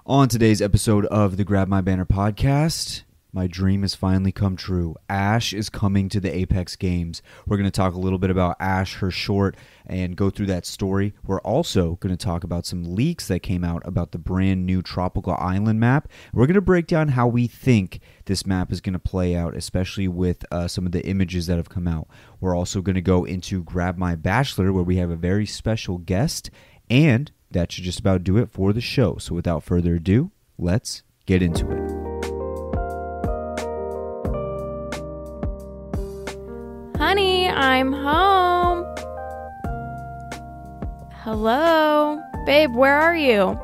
On today's episode of the Grab My Banner podcast, my dream has finally come true. Ash is coming to the Apex Games. We're going to talk a little bit about Ash, her short, and go through that story. We're also going to talk about some leaks that came out about the brand new Tropical Island map. We're going to break down how we think this map is going to play out, especially with some of the images that have come out. We're also going to go into Grab My Bachelor, where we have a very special guest, and that should just about do it for the show. So without further ado, let's get into it. Honey, I'm home. Hello? Babe, where are you?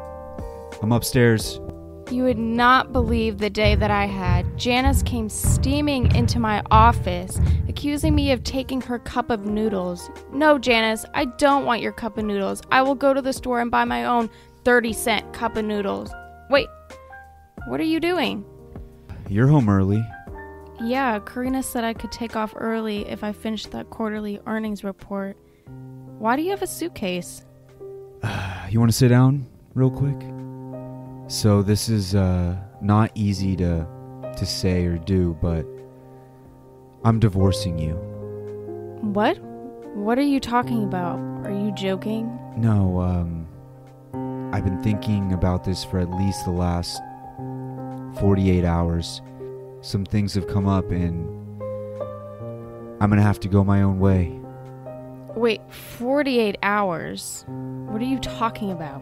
I'm upstairs. You would not believe the day that I had. Janice came steaming into my office, accusing me of taking her cup of noodles. No, Janice, I don't want your cup of noodles. I will go to the store and buy my own 30-cent cup of noodles. Wait, what are you doing? You're home early. Yeah, Karina said I could take off early if I finished that quarterly earnings report. Why do you have a suitcase? You want to sit down real quick? So this is not easy to say or do, but I'm divorcing you. What? What are you talking about? Are you joking? No, I've been thinking about this for at least the last 48 hours. Some things have come up and I'm going to have to go my own way. Wait, 48 hours? What are you talking about?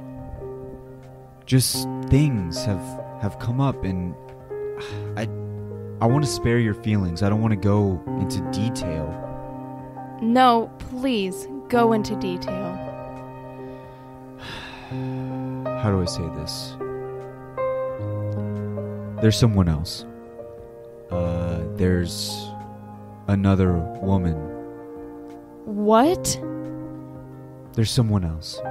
Just things have come up and I want to spare your feelings. I don't want to go into detail. No, please, go into detail. How do I say this? There's someone else. There's another woman. What? There's someone else.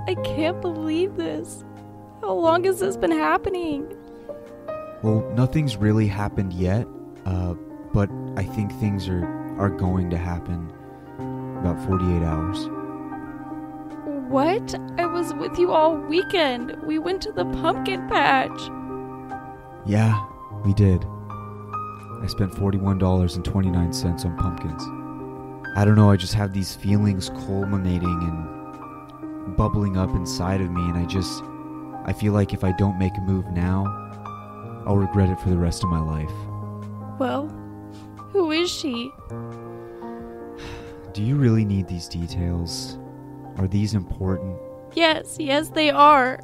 I can't believe this. How long has this been happening? Well, nothing's really happened yet, but I think things are going to happen about 48 hours. What? I was with you all weekend. We went to the pumpkin patch. Yeah, we did. I spent $41.29 on pumpkins. I don't know, I just have these feelings culminating and bubbling up inside of me, and I feel like if I don't make a move now, I'll regret it for the rest of my life. Well, who is she? Do you really need these details? Are these important? Yes, they are.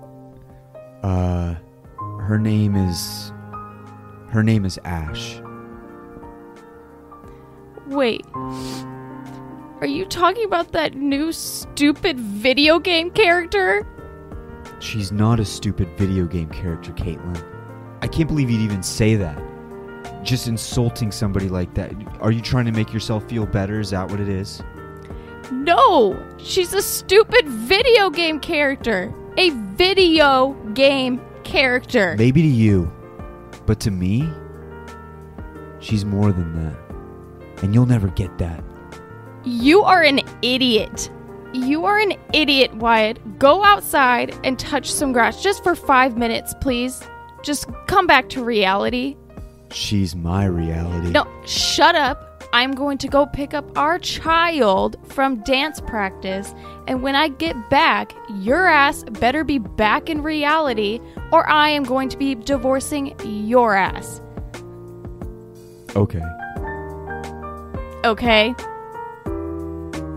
Her name is Ash. Wait. Are you talking about that new stupid video game character? She's not a stupid video game character, Kaitlynn. I can't believe you'd even say that. Just insulting somebody like that. Are you trying to make yourself feel better? Is that what it is? No! She's a stupid video game character! A video game character! Maybe to you, but to me, she's more than that. And you'll never get that. You are an idiot. You are an idiot, Wyatt. Go outside and touch some grass just for 5 minutes, please. Just come back to reality. She's my reality. No, shut up. I'm going to go pick up our child from dance practice, and when I get back, your ass better be back in reality, or I am going to be divorcing your ass. Okay. Okay?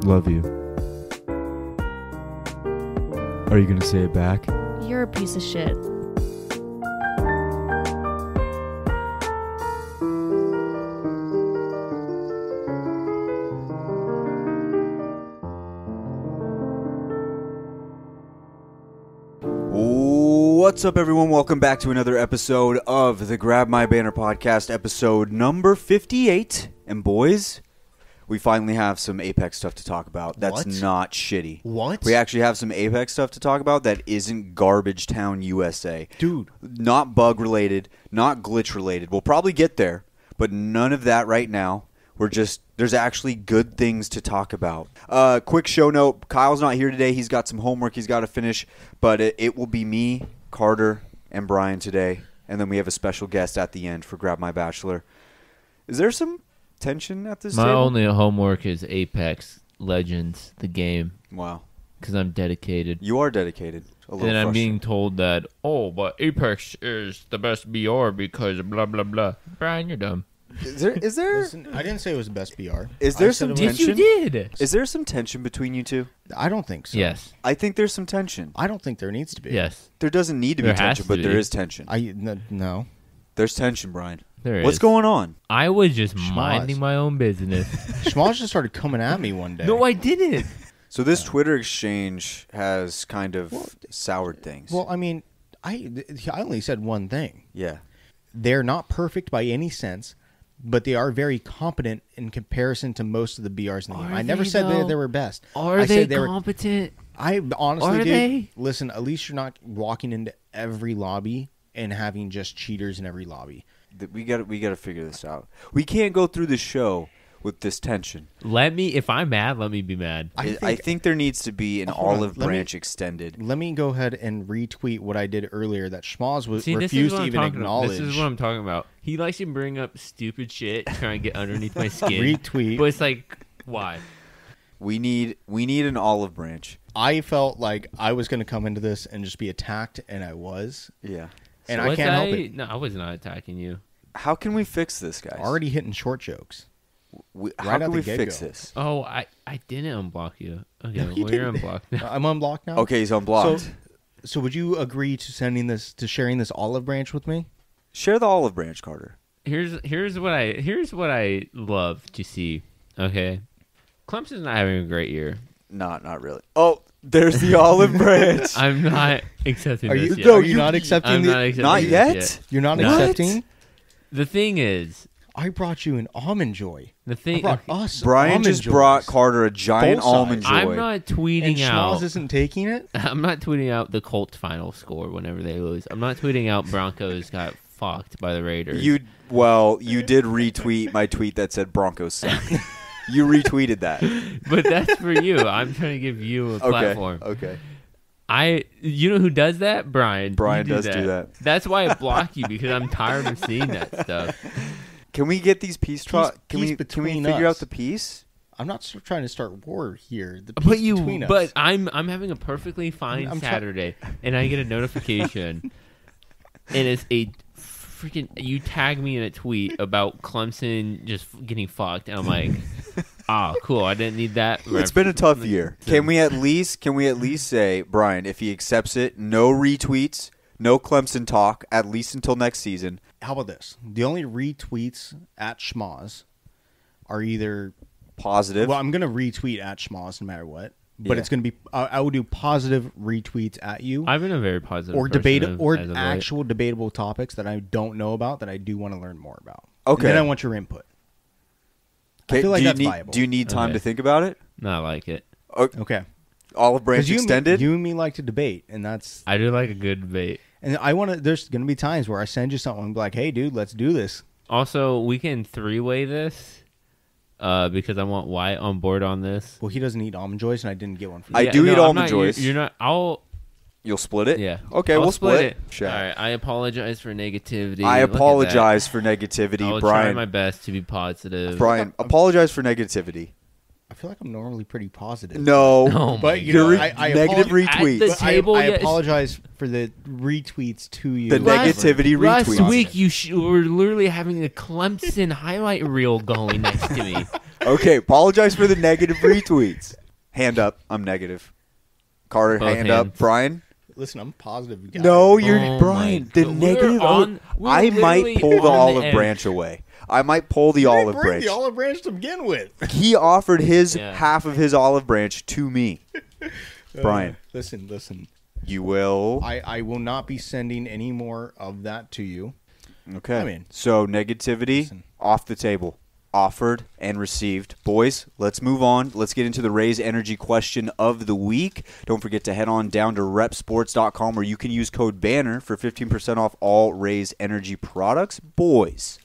Love you. Are you gonna say it back? You're a piece of shit. What's up, everyone? Welcome back to another episode of the Grab My Banner podcast, episode number 58. And boys, we finally have some Apex stuff to talk about. That's not shitty. What? We actually have some Apex stuff to talk about that isn't Garbage Town, USA. Dude. Not bug related, not glitch related. We'll probably get there, but none of that right now. there's actually good things to talk about. Quick show note, Kyle's not here today. He's got some homework he's got to finish, but it will be me, Carter, and Brian today, and then we have a special guest at the end for Grab My Bachelor. Is there some tension at this table? My only homework is Apex Legends, the game. Wow. Because I'm dedicated. You are dedicated. Then I'm being told that, but Apex is the best BR because blah, blah, blah. Brian, you're dumb. Is there? Listen, I didn't say it was the best BR. Is there some tension? Yes, you did. Is there some tension between you two? I don't think so. Yes. I think there's some tension. I don't think there needs to be. Yes. There doesn't need to be There has tension, to but be. there is tension. No. There's tension, Brian. There What's is. going on? I was just Schmoz. minding my own business. Schmoz just started coming at me one day. No, I didn't. So this Twitter exchange has kind of soured things. Well, I mean, I only said one thing. Yeah. They're not perfect by any sense, but they are very competent in comparison to most of the BRs in the game. I never said though? they were best. Are I they said were. competent? I honestly, Are dude, they? listen, at least you're not walking into every lobby and having just cheaters in every lobby. We got to figure this out. We can't go through the show with this tension. If I'm mad, let me be mad. I think there needs to be an Hold on, olive let me- branch extended. Let me go ahead and retweet what I did earlier that Schmoz See, this is refused what to I'm even talking about. acknowledge. This is what I'm talking about. He likes to bring up stupid shit, trying to get underneath my skin. Retweet. But it's like, why? We need an olive branch. I felt like I was going to come into this and just be attacked, and I was. Yeah. And I can't help it. No, I was not attacking you. How can we fix this, guys? Already hitting short jokes. How out can the we get-go. fix this? Oh, I didn't unblock you. Okay, No, you well, you're didn't. unblocked now. I'm unblocked now. Okay, he's unblocked. So would you agree to sharing this olive branch with me? Share the olive branch, Carter. Here's what I love to see. Okay, Clemson's not having a great year. Not really. Oh, there's the olive branch. I'm not accepting Are you, this yet. no, are you not accepting I'm the? not accepting Not this yet? You're not What? accepting. The thing is, I brought you an almond joy. the I thing. brought us. Brian almond just joys. brought Carter a giant Full size. almond joy. I'm not tweeting And out. Schmoz isn't taking it. I'm not tweeting out the Colts final score whenever they lose. I'm not tweeting out Broncos got fucked by the Raiders. You did retweet my tweet that said Broncos suck. You retweeted that. But that's for you. I'm trying to give you a platform. Okay. You know who does that? Brian. Brian You does do that. That's why I block you, because I'm tired of seeing that stuff. Can we get these peace talk? Can we between figure out us. the peace? I'm not trying to start war here. The But peace between us. but I'm having a perfectly fine I'm Saturday, and I get a notification, and it's a freaking. You tag me in a tweet about Clemson just getting fucked, and I'm like, cool. I didn't need that. It's been a tough year. Can we at least say, Brian, if he accepts it, no retweets, no Clemson talk, at least until next season. How about this? The only retweets at Schmoz are either Positive. Well, I'm going to retweet at Schmoz no matter what, but Yeah. it's going to be. I will do positive retweets at you, I've been a very positive or person debate, as or of late. actual debatable topics that I don't know about that I do want to learn more about. Okay. And then I want your input. I feel like that's viable. Do you need time Okay. to think about it? Not like it. Okay. Olive branch 'Cause extended? You and me like to debate, and that's. I do like a good debate. And I want to. There's going to be times where I send you something and be like, "Hey, dude, let's do this." Also, we can three-way this because I want Wyatt on board on this. Well, he doesn't eat almond joys, and I didn't get one for I you. do eat I'm almond not- joys. You're not. You'll split it? Yeah. Okay, I'll we'll split it. Sure. All right. I apologize for negativity. I Look at that. apologize for negativity, I'll try Brian. my best to be positive. Brian, apologize for negativity. I feel like I'm normally pretty positive. No, Oh my But you Your know, I negative apologize- retweets. At the But table, I yes. apologize for the retweets to you. The negativity Last retweets. week, you were literally having a Clemson highlight reel going next to me. Okay, apologize for the negative retweets. Hand up. I'm negative. Carter, Both hand up. hands. Brian? Listen, I'm a positive guy. No, you're Oh Brian. my The God. negative. We're I might literally pull the on the olive edge. branch away. I might pull the You didn't olive bring branch. the olive branch to begin with. He offered his Yeah. half of his olive branch to me. Brian, Listen. you will. I will not be sending any more of that to you. Okay. I mean, so negativity listen. off the table. Offered and received. Boys, let's move on. Let's get into the Raise Energy question of the week. Don't forget to head on down to repsports.com where you can use code BANNER for 15% off all Raise Energy products. Boys,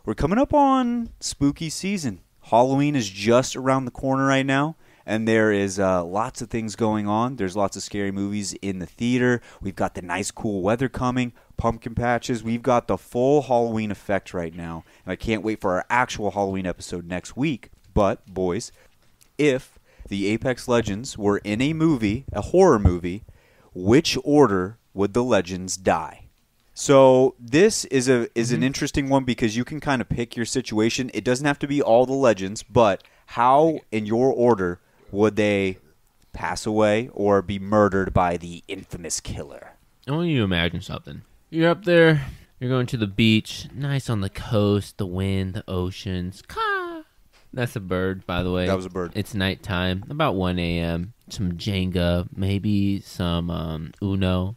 we're coming up on spooky season. Halloween is just around the corner right now, and there is lots of things going on. There's lots of scary movies in the theater. We've got the nice, cool weather coming, pumpkin patches. We've got the full Halloween effect right now, and I can't wait for our actual Halloween episode next week. But, boys, if the Apex Legends were in a movie, a horror movie, which order would the legends die? So this is an interesting one because you can kind of pick your situation. It doesn't have to be all the legends, but how in your order would they pass away or be murdered by the infamous killer? I want you to imagine something. You're up there, you're going to the beach, nice on the coast, the wind, the oceans. Caw! That's a bird, by the way. That was a bird. It's nighttime, about 1 a.m. Some Jenga, maybe some Uno,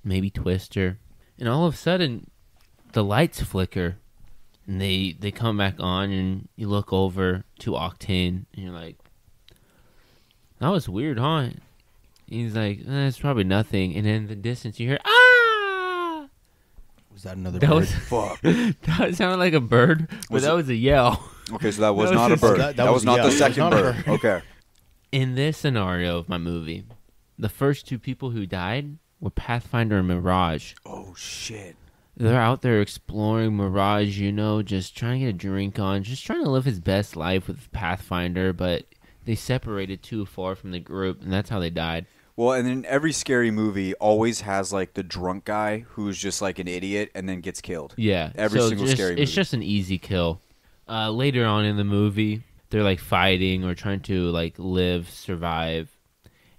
maybe Twister. And all of a sudden, the lights flicker, and they come back on, and you look over to Octane, and you're like, that was weird, huh? He's like, it's probably nothing. And in the distance, you hear, ah! Was that another That bird? was, Fuck. that sounded like a bird, but that was a yell. Okay, so that was That was not a just- bird. That was not the second bird. Okay. In this scenario of my movie, the first two people who died were Pathfinder and Mirage. Oh, shit. They're out there exploring Mirage, just trying to get a drink on, just trying to live his best life with Pathfinder, but they separated too far from the group, and that's how they died. Well, and then every scary movie always has, like, the drunk guy who's just, like, an idiot and then gets killed. Yeah. Every single scary movie. It's just an easy kill. Later on in the movie, they're, like, fighting or trying to, like, live, survive.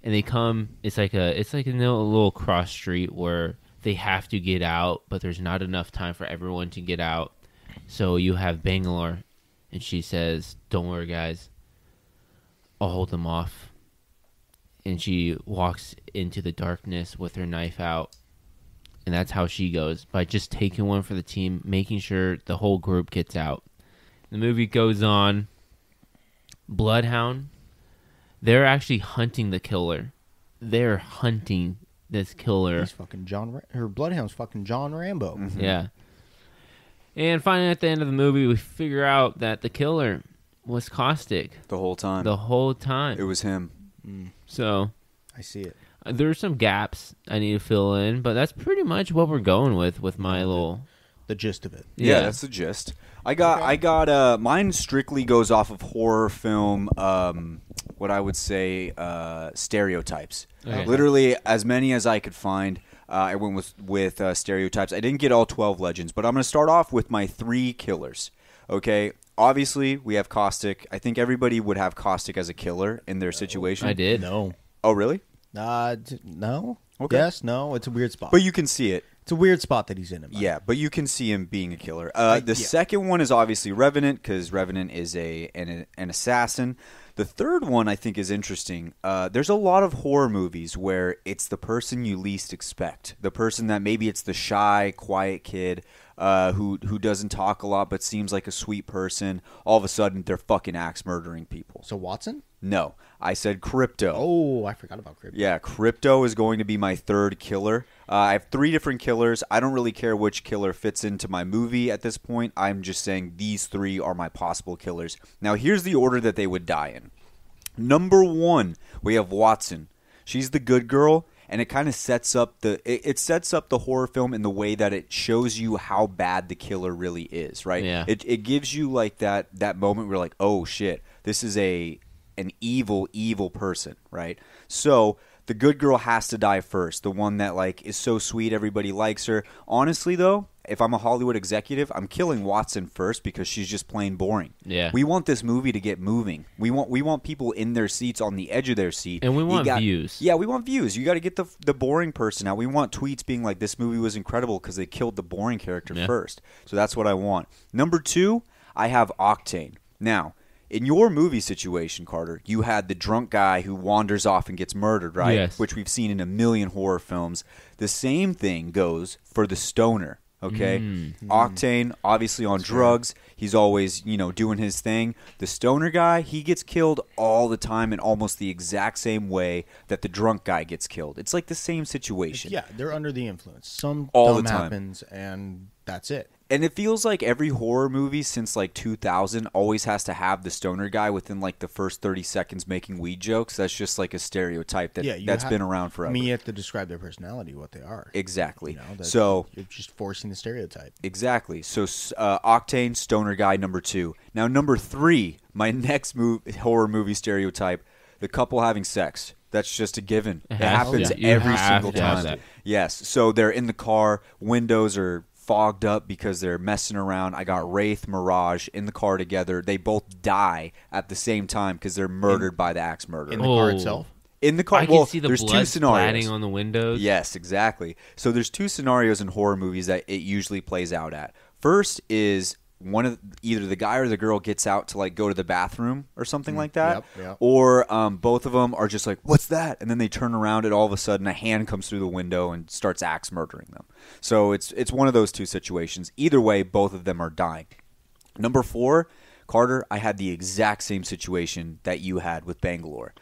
And they come, it's like a little cross street where they have to get out, but there's not enough time for everyone to get out. So you have Bangalore, and she says, don't worry, guys. I'll hold them off. And she walks into the darkness with her knife out. And that's how she goes, by just taking one for the team, making sure the whole group gets out. The movie goes on. Bloodhound. They're actually hunting the killer. They're hunting this killer. He's fucking her Bloodhound's fucking John Rambo. Mm-hmm. Yeah. And finally, at the end of the movie, we figure out that the killer was Caustic The whole time. the whole time. It was him. So I see it. there's some gaps I need to fill in, but that's pretty much what we're going with my little. The gist of it. Yeah, that's the gist. I got mine strictly goes off of horror film, what I would say, stereotypes. Okay. Literally as many as I could find. I went with stereotypes. I didn't get all 12 legends, but I'm going to start off with my 3 killers. Okay, obviously we have Caustic. I think everybody would have Caustic as a killer in their situation. I did. No. Oh, really? No. Okay. Yes, no. It's a weird spot. But you can see it. It's a weird spot that he's in. Yeah, but you can see him being a killer. The second one is obviously Revenant, because Revenant is an assassin. The third one I think is interesting. There's a lot of horror movies where it's the person you least expect. The person that maybe it's the shy, quiet kid who doesn't talk a lot but seems like a sweet person. All of a sudden, they're fucking axe murdering people. So Watson? No, I said Crypto. Oh, I forgot about Crypto. Yeah, Crypto is going to be my third killer. I have 3 different killers. I don't really care which killer fits into my movie at this point. I'm just saying these 3 are my possible killers. Now, here's the order that they would die in. Number 1, we have Watson. She's the good girl, and it kind of sets up it sets up the horror film in the way that it shows you how bad the killer really is, right? Yeah. It gives you like that moment where you're like, oh shit, this is an evil person, right? So the good girl has to die first. The one that like is so sweet, everybody likes her. Honestly, though, if I'm a Hollywood executive, I'm killing Watson first because she's just plain boring. Yeah. We want this movie to get moving. We want people in their seats, on the edge of their seat, And we want views. Yeah, we want views. You got to get the boring person out. We want tweets being like, "This movie was incredible" because they killed the boring character first. So that's what I want. Number 2, I have Octane. Now, in your movie situation, Carter, you had the drunk guy who wanders off and gets murdered, right? Yes. Which we've seen in a million horror films. The same thing goes for the stoner, okay? Octane, obviously on drugs. He's always, doing his thing. The stoner guy, he gets killed all the time in almost the exact same way that the drunk guy gets killed. It's like the same situation. Yeah, they're under the influence. Some All dumb the time. happens, and that's it. And it feels like every horror movie since like 2000 always has to have the stoner guy within like the first 30 seconds making weed jokes. That's just like a stereotype that's been around forever. I mean, you have to describe their personality, what they are. Exactly. You know, so you're just forcing the stereotype. Exactly. So Octane, stoner guy, number 2. Now, number 3, my next horror movie stereotype, the couple having sex. That's just a given. It happens every single time. Yes. So they're in the car, windows are fogged up because they're messing around. I got Wraith, Mirage in the car together. They both die at the same time because they're murdered by the axe murderer. In the car itself? In the car. I can see the there's blood two scenarios. splatting on the windows. Yes, exactly. So there's 2 scenarios in horror movies that it usually plays out at. First is either the guy or the girl gets out to like go to the bathroom or something like that, or both of them are just like, "What's that?" And then they turn around and all of a sudden a hand comes through the window and starts axe murdering them. So it's one of those 2 situations. Either way, both of them are dying. Number 4, Carter, I had the exact same situation that you had with Bangalore.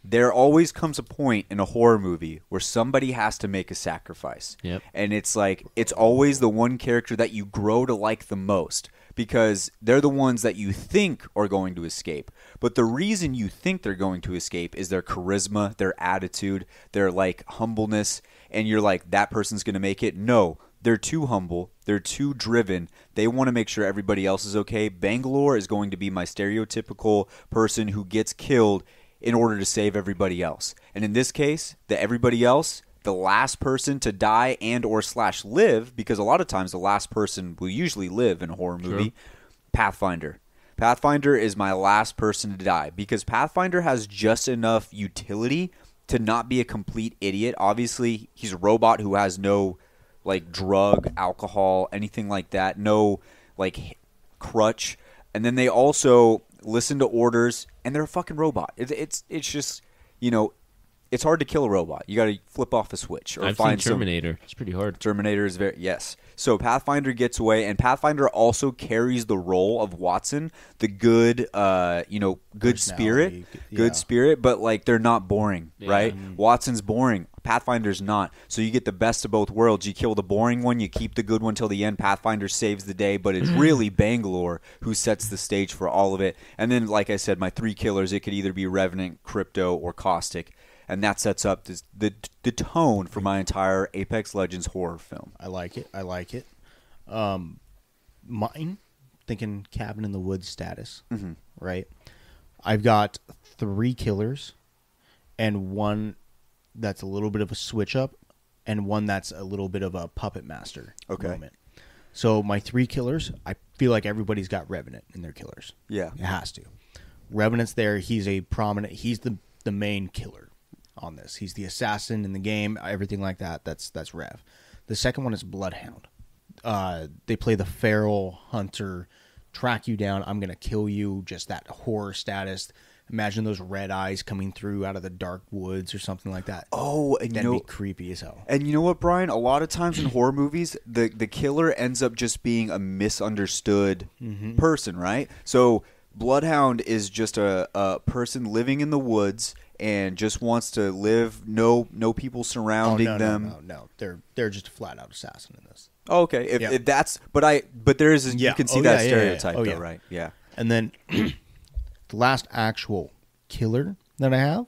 There always comes a point in a horror movie where somebody has to make a sacrifice. Yep. And it's like, it's always the one character that you grow to like the most because they're the ones that you think are going to escape. But the reason you think they're going to escape is their charisma, their attitude, their like humbleness. And you're like, that person's going to make it. No, they're too humble. They're too driven. They want to make sure everybody else is okay. Bangalore is going to be my stereotypical person who gets killed in order to save everybody else. And in this case, everybody else, the last person to die and or / live, because a lot of times the last person will usually live in a horror movie, True. Pathfinder. Pathfinder is my last person to die because Pathfinder has just enough utility to not be a complete idiot. Obviously, he's a robot who has no like drug, alcohol, anything like that, no like crutch. And then they also listen to orders, and they're a fucking robot. It's just, you know, it's hard to kill a robot. You got to flip off a switch or I've find seen Terminator. It's pretty hard. Terminator is yes. So Pathfinder gets away, and Pathfinder also carries the role of Watson, the good, good spirit, but like they're not boring, right? Watson's boring. Pathfinder's not. So you get the best of both worlds. You kill the boring one, you keep the good one till the end. Pathfinder saves the day, but it's really Bangalore who sets the stage for all of it. And then, like I said, my 3 killers, it could either be Revenant, Crypto, or Caustic. And that sets up the tone for my entire Apex Legends horror film. I like it. Mine, thinking cabin in the woods status, right? I've got 3 killers and 1 that's a little bit of a switch up and 1 that's a little bit of a puppet master moment. So my 3 killers, I feel like everybody's got Revenant in their killers. Yeah. It has to. Revenant's there. He's the main killer on this. He's the assassin in the game, everything like that. That's Rev. The second one is Bloodhound. They play the feral hunter, track you down, I'm going to kill you, just that horror status. Imagine those red eyes coming through out of the dark woods or something like that. Oh, and that'd be creepy as hell. And you know what, Brian? A lot of times in horror movies, the killer ends up just being a misunderstood person, right? So Bloodhound is just a person living in the woods and just wants to live, no people surrounding them. No. They're just a flat out assassin in this. Oh, okay. If that's, but there is, you can see that stereotype, though, right? Yeah. And then the last actual killer that I have,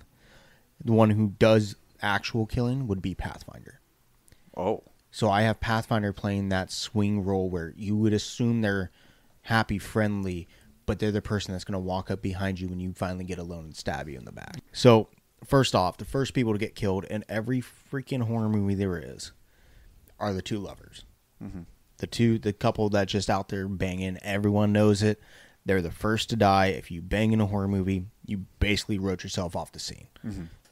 the one who does actual killing, would be Pathfinder. Oh. So I have Pathfinder playing that swing role where you would assume they're happy, friendly, but they're the person that's going to walk up behind you when you finally get alone and stab you in the back. So, first off, the first people to get killed in every freaking horror movie there is are the 2 lovers. The couple that just out there banging. Everyone knows it. They're the first to die. If you bang in a horror movie, you basically wrote yourself off the scene.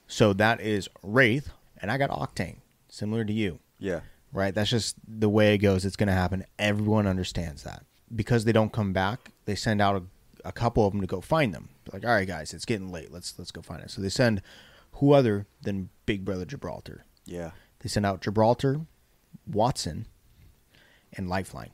So that is Wraith, and I got Octane, similar to you. Yeah. Right? That's just the way it goes. It's going to happen. Everyone understands that. Because they don't come back, they send out a couple of them to go find them. They're like, all right, guys, it's getting late. Let's go find it. So they send who other than Big Brother Gibraltar. Yeah. They send out Gibraltar, Watson, and Lifeline.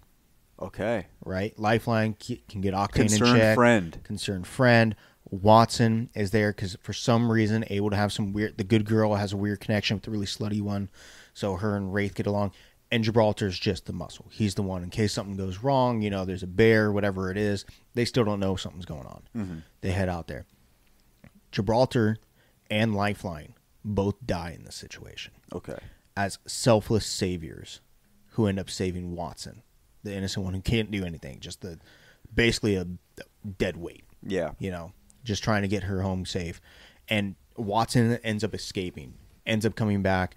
Okay. Right? Lifeline can get Octane in check. Concerned friend. Concerned friend. Watson is there because for some reason able to have some weird... The good girl has a weird connection with the really slutty one. So her and Wraith get along. And Gibraltar's just the muscle. He's the one in case something goes wrong, there's a bear, whatever it is. They still don't know something's going on. Mm-hmm. They head out there. Gibraltar and Lifeline both die in this situation. Okay. As selfless saviors who end up saving Watson, the innocent one who can't do anything, just basically a dead weight. Yeah. Just trying to get her home safe. And Watson ends up escaping, ends up coming back,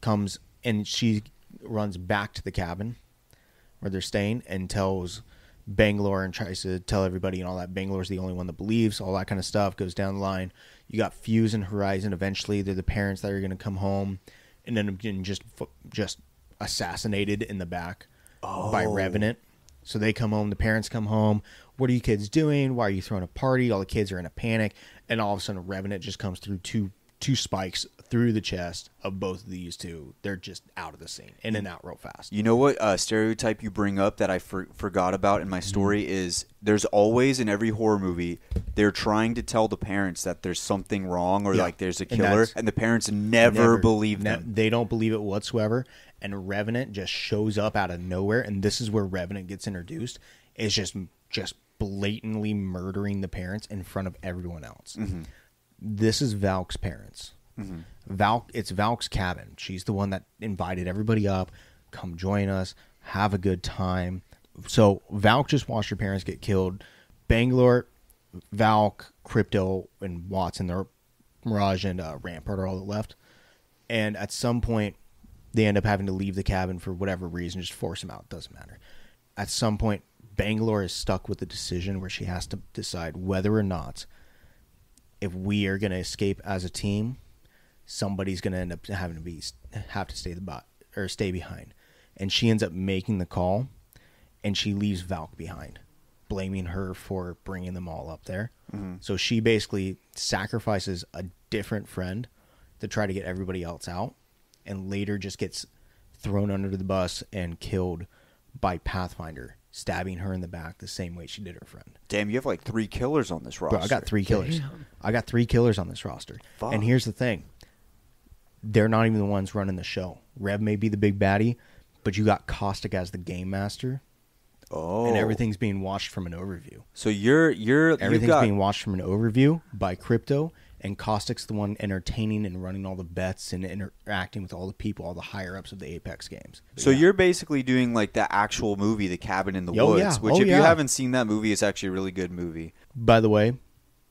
comes, and she runs back to the cabin where they're staying and tells Bangalore and tries to tell everybody and all that. Bangalore's the only one that believes, all that kind of stuff goes down the line. You got Fuse and Horizon. Eventually, they're the parents that are going to come home and end up getting just assassinated in the back by Revenant. So they come home. The parents come home. What are you kids doing? Why are you throwing a party? All the kids are in a panic. And all of a sudden, Revenant just comes through two spikes through the chest of both of these two. They're just out of the scene, in and out real fast. You know what stereotype you bring up that I forgot about in my story is there's always in every horror movie they're trying to tell the parents that there's something wrong or like there's a killer, and the parents never believe them. They don't believe it whatsoever. And Revenant just shows up out of nowhere, and this is where Revenant gets introduced. Is just blatantly murdering the parents in front of everyone else. Mm-hmm. This is Valk's parents. Mm-hmm. It's Valk's cabin. She's the one that invited everybody up. Come join us. Have a good time. So Valk just watched her parents get killed. Bangalore, Valk, Crypto, and Watson, their Mirage and Rampart are all that left. And at some point, they end up having to leave the cabin for whatever reason. Just force them out. Doesn't matter. At some point, Bangalore is stuck with the decision where she has to decide whether or not, if we are going to escape as a team, somebody's going to end up having to have to stay behind. And she ends up making the call, and she leaves Valk behind, blaming her for bringing them all up there. Mm-hmm. So she basically sacrifices a different friend to try to get everybody else out, and later just gets thrown under the bus and killed by Pathfinder, stabbing her in the back the same way she did her friend. Damn, you have like 3 killers on this roster. Bro, I got 3 killers. Damn. I got 3 killers on this roster. Fuck. And here's the thing. They're not even the ones running the show. Rev may be the big baddie, but you got Caustic as the game master. Oh. And everything's being watched from an overview. So everything's being watched from an overview by Crypto, and Caustic's the one entertaining and running all the bets and interacting with all the people, all the higher ups of the Apex games. So you're basically doing like the actual movie, The Cabin in the Woods, which if you haven't seen that movie, it's actually a really good movie. By the way,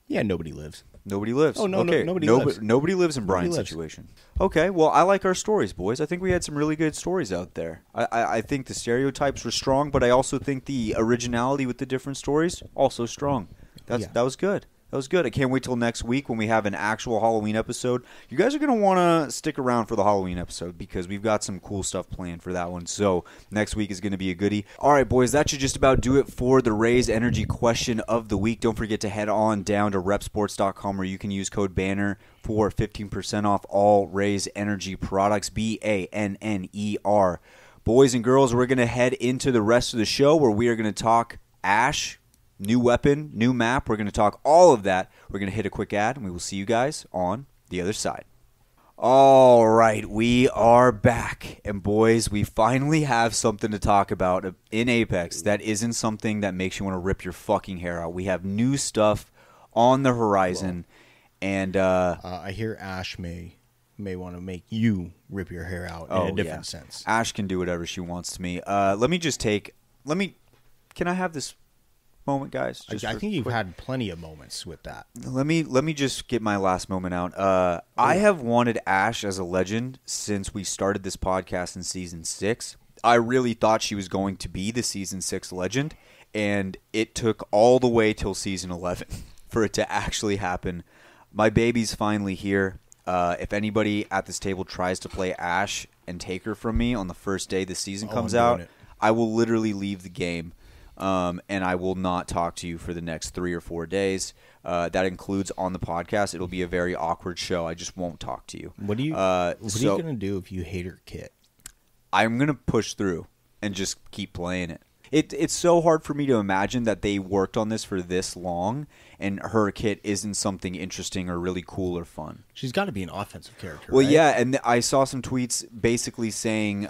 nobody lives. Nobody lives. Oh, no, okay. nobody lives. Nobody lives in Brian's situation. Okay, well, I like our stories, boys. I think we had some really good stories out there. I think the stereotypes were strong, but I also think the originality with the different stories, also strong. That was good. That was good. I can't wait till next week when we have an actual Halloween episode. You guys are going to want to stick around for the Halloween episode because we've got some cool stuff planned for that one. So next week is going to be a goodie. All right, boys, that should just about do it for the Raise Energy question of the week. Don't forget to head on down to repsports.com where you can use code BANNER for 15% off all Raise Energy products, BANNER. Boys and girls, we're going to head into the rest of the show where we are going to talk Ash. New weapon, new map. We're going to talk all of that. We're going to hit a quick ad, and we will see you guys on the other side. All right, we are back. And boys, we finally have something to talk about in Apex that isn't something that makes you want to rip your fucking hair out. We have new stuff on the horizon. And I hear Ash may want to make you rip your hair out in a different sense. Ash can do whatever she wants to me. Can I have this moment, guys? I think you've had plenty of moments with that. Let me just get my last moment out. I have wanted Ash as a legend since we started this podcast in Season 6. I really thought she was going to be the Season 6 legend, and it took all the way till Season 11 for it to actually happen. My baby's finally here. If anybody at this table tries to play Ash and take her from me on the first day the season comes out, I will literally leave the game. And I will not talk to you for the next 3 or 4 days. That includes on the podcast. It'll be a very awkward show. I just won't talk to you. What are you going to do if you hate her kit? I'm going to push through and just keep playing it. It's so hard for me to imagine that they worked on this for this long and her kit isn't something interesting or really cool or fun. She's got to be an offensive character. Well, right? yeah, and I saw some tweets basically saying,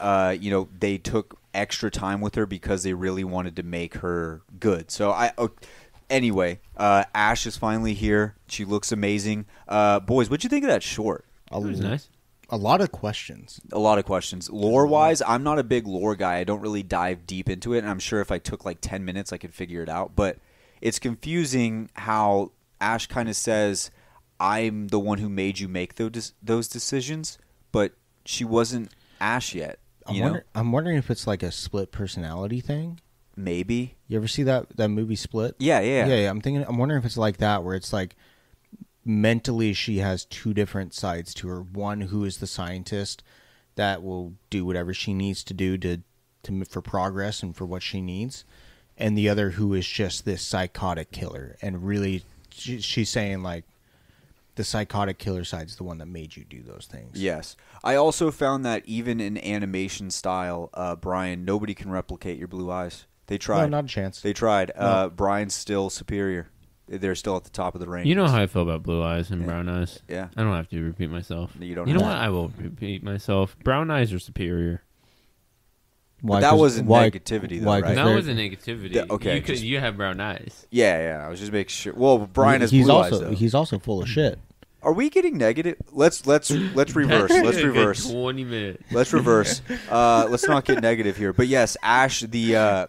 they took extra time with her because they really wanted to make her good. So anyway, Ash is finally here. She looks amazing. Boys, what'd you think of that short? It was nice. A lot of questions. A lot of questions. Lore-wise, I'm not a big lore guy. I don't really dive deep into it, and I'm sure if I took like 10 minutes, I could figure it out. But it's confusing how Ash kind of says, I'm the one who made you make those decisions, but she wasn't Ash yet. I'm wondering if it's like a split personality thing. Maybe. You ever see that movie Split? Yeah. I'm wondering if it's like that, where it's like mentally she has two different sides to her. One who is the scientist that will do whatever she needs to do to for progress and for what she needs, and the other who is just this psychotic killer. And really, she's saying like the psychotic killer side is the one that made you do those things. Yes. I also found that even in animation style, Brian, nobody can replicate your blue eyes. They tried. No, not a chance. They tried. No. Brian's still superior. They're still at the top of the range. You know how I feel about blue eyes and brown eyes. Yeah. I don't have to repeat myself. You don't know have what? to. I will repeat myself. Brown eyes are superior. But that wasn't negativity, though, right? That wasn't negativity. Okay, You have brown eyes. Yeah. I was just making sure. Well, Brian has he's blue also, eyes, though. He's also full of shit. Are we getting negative? Let's reverse. Let's reverse. 20 minutes. Let's reverse. Let's not get negative here. But yes, Ash, the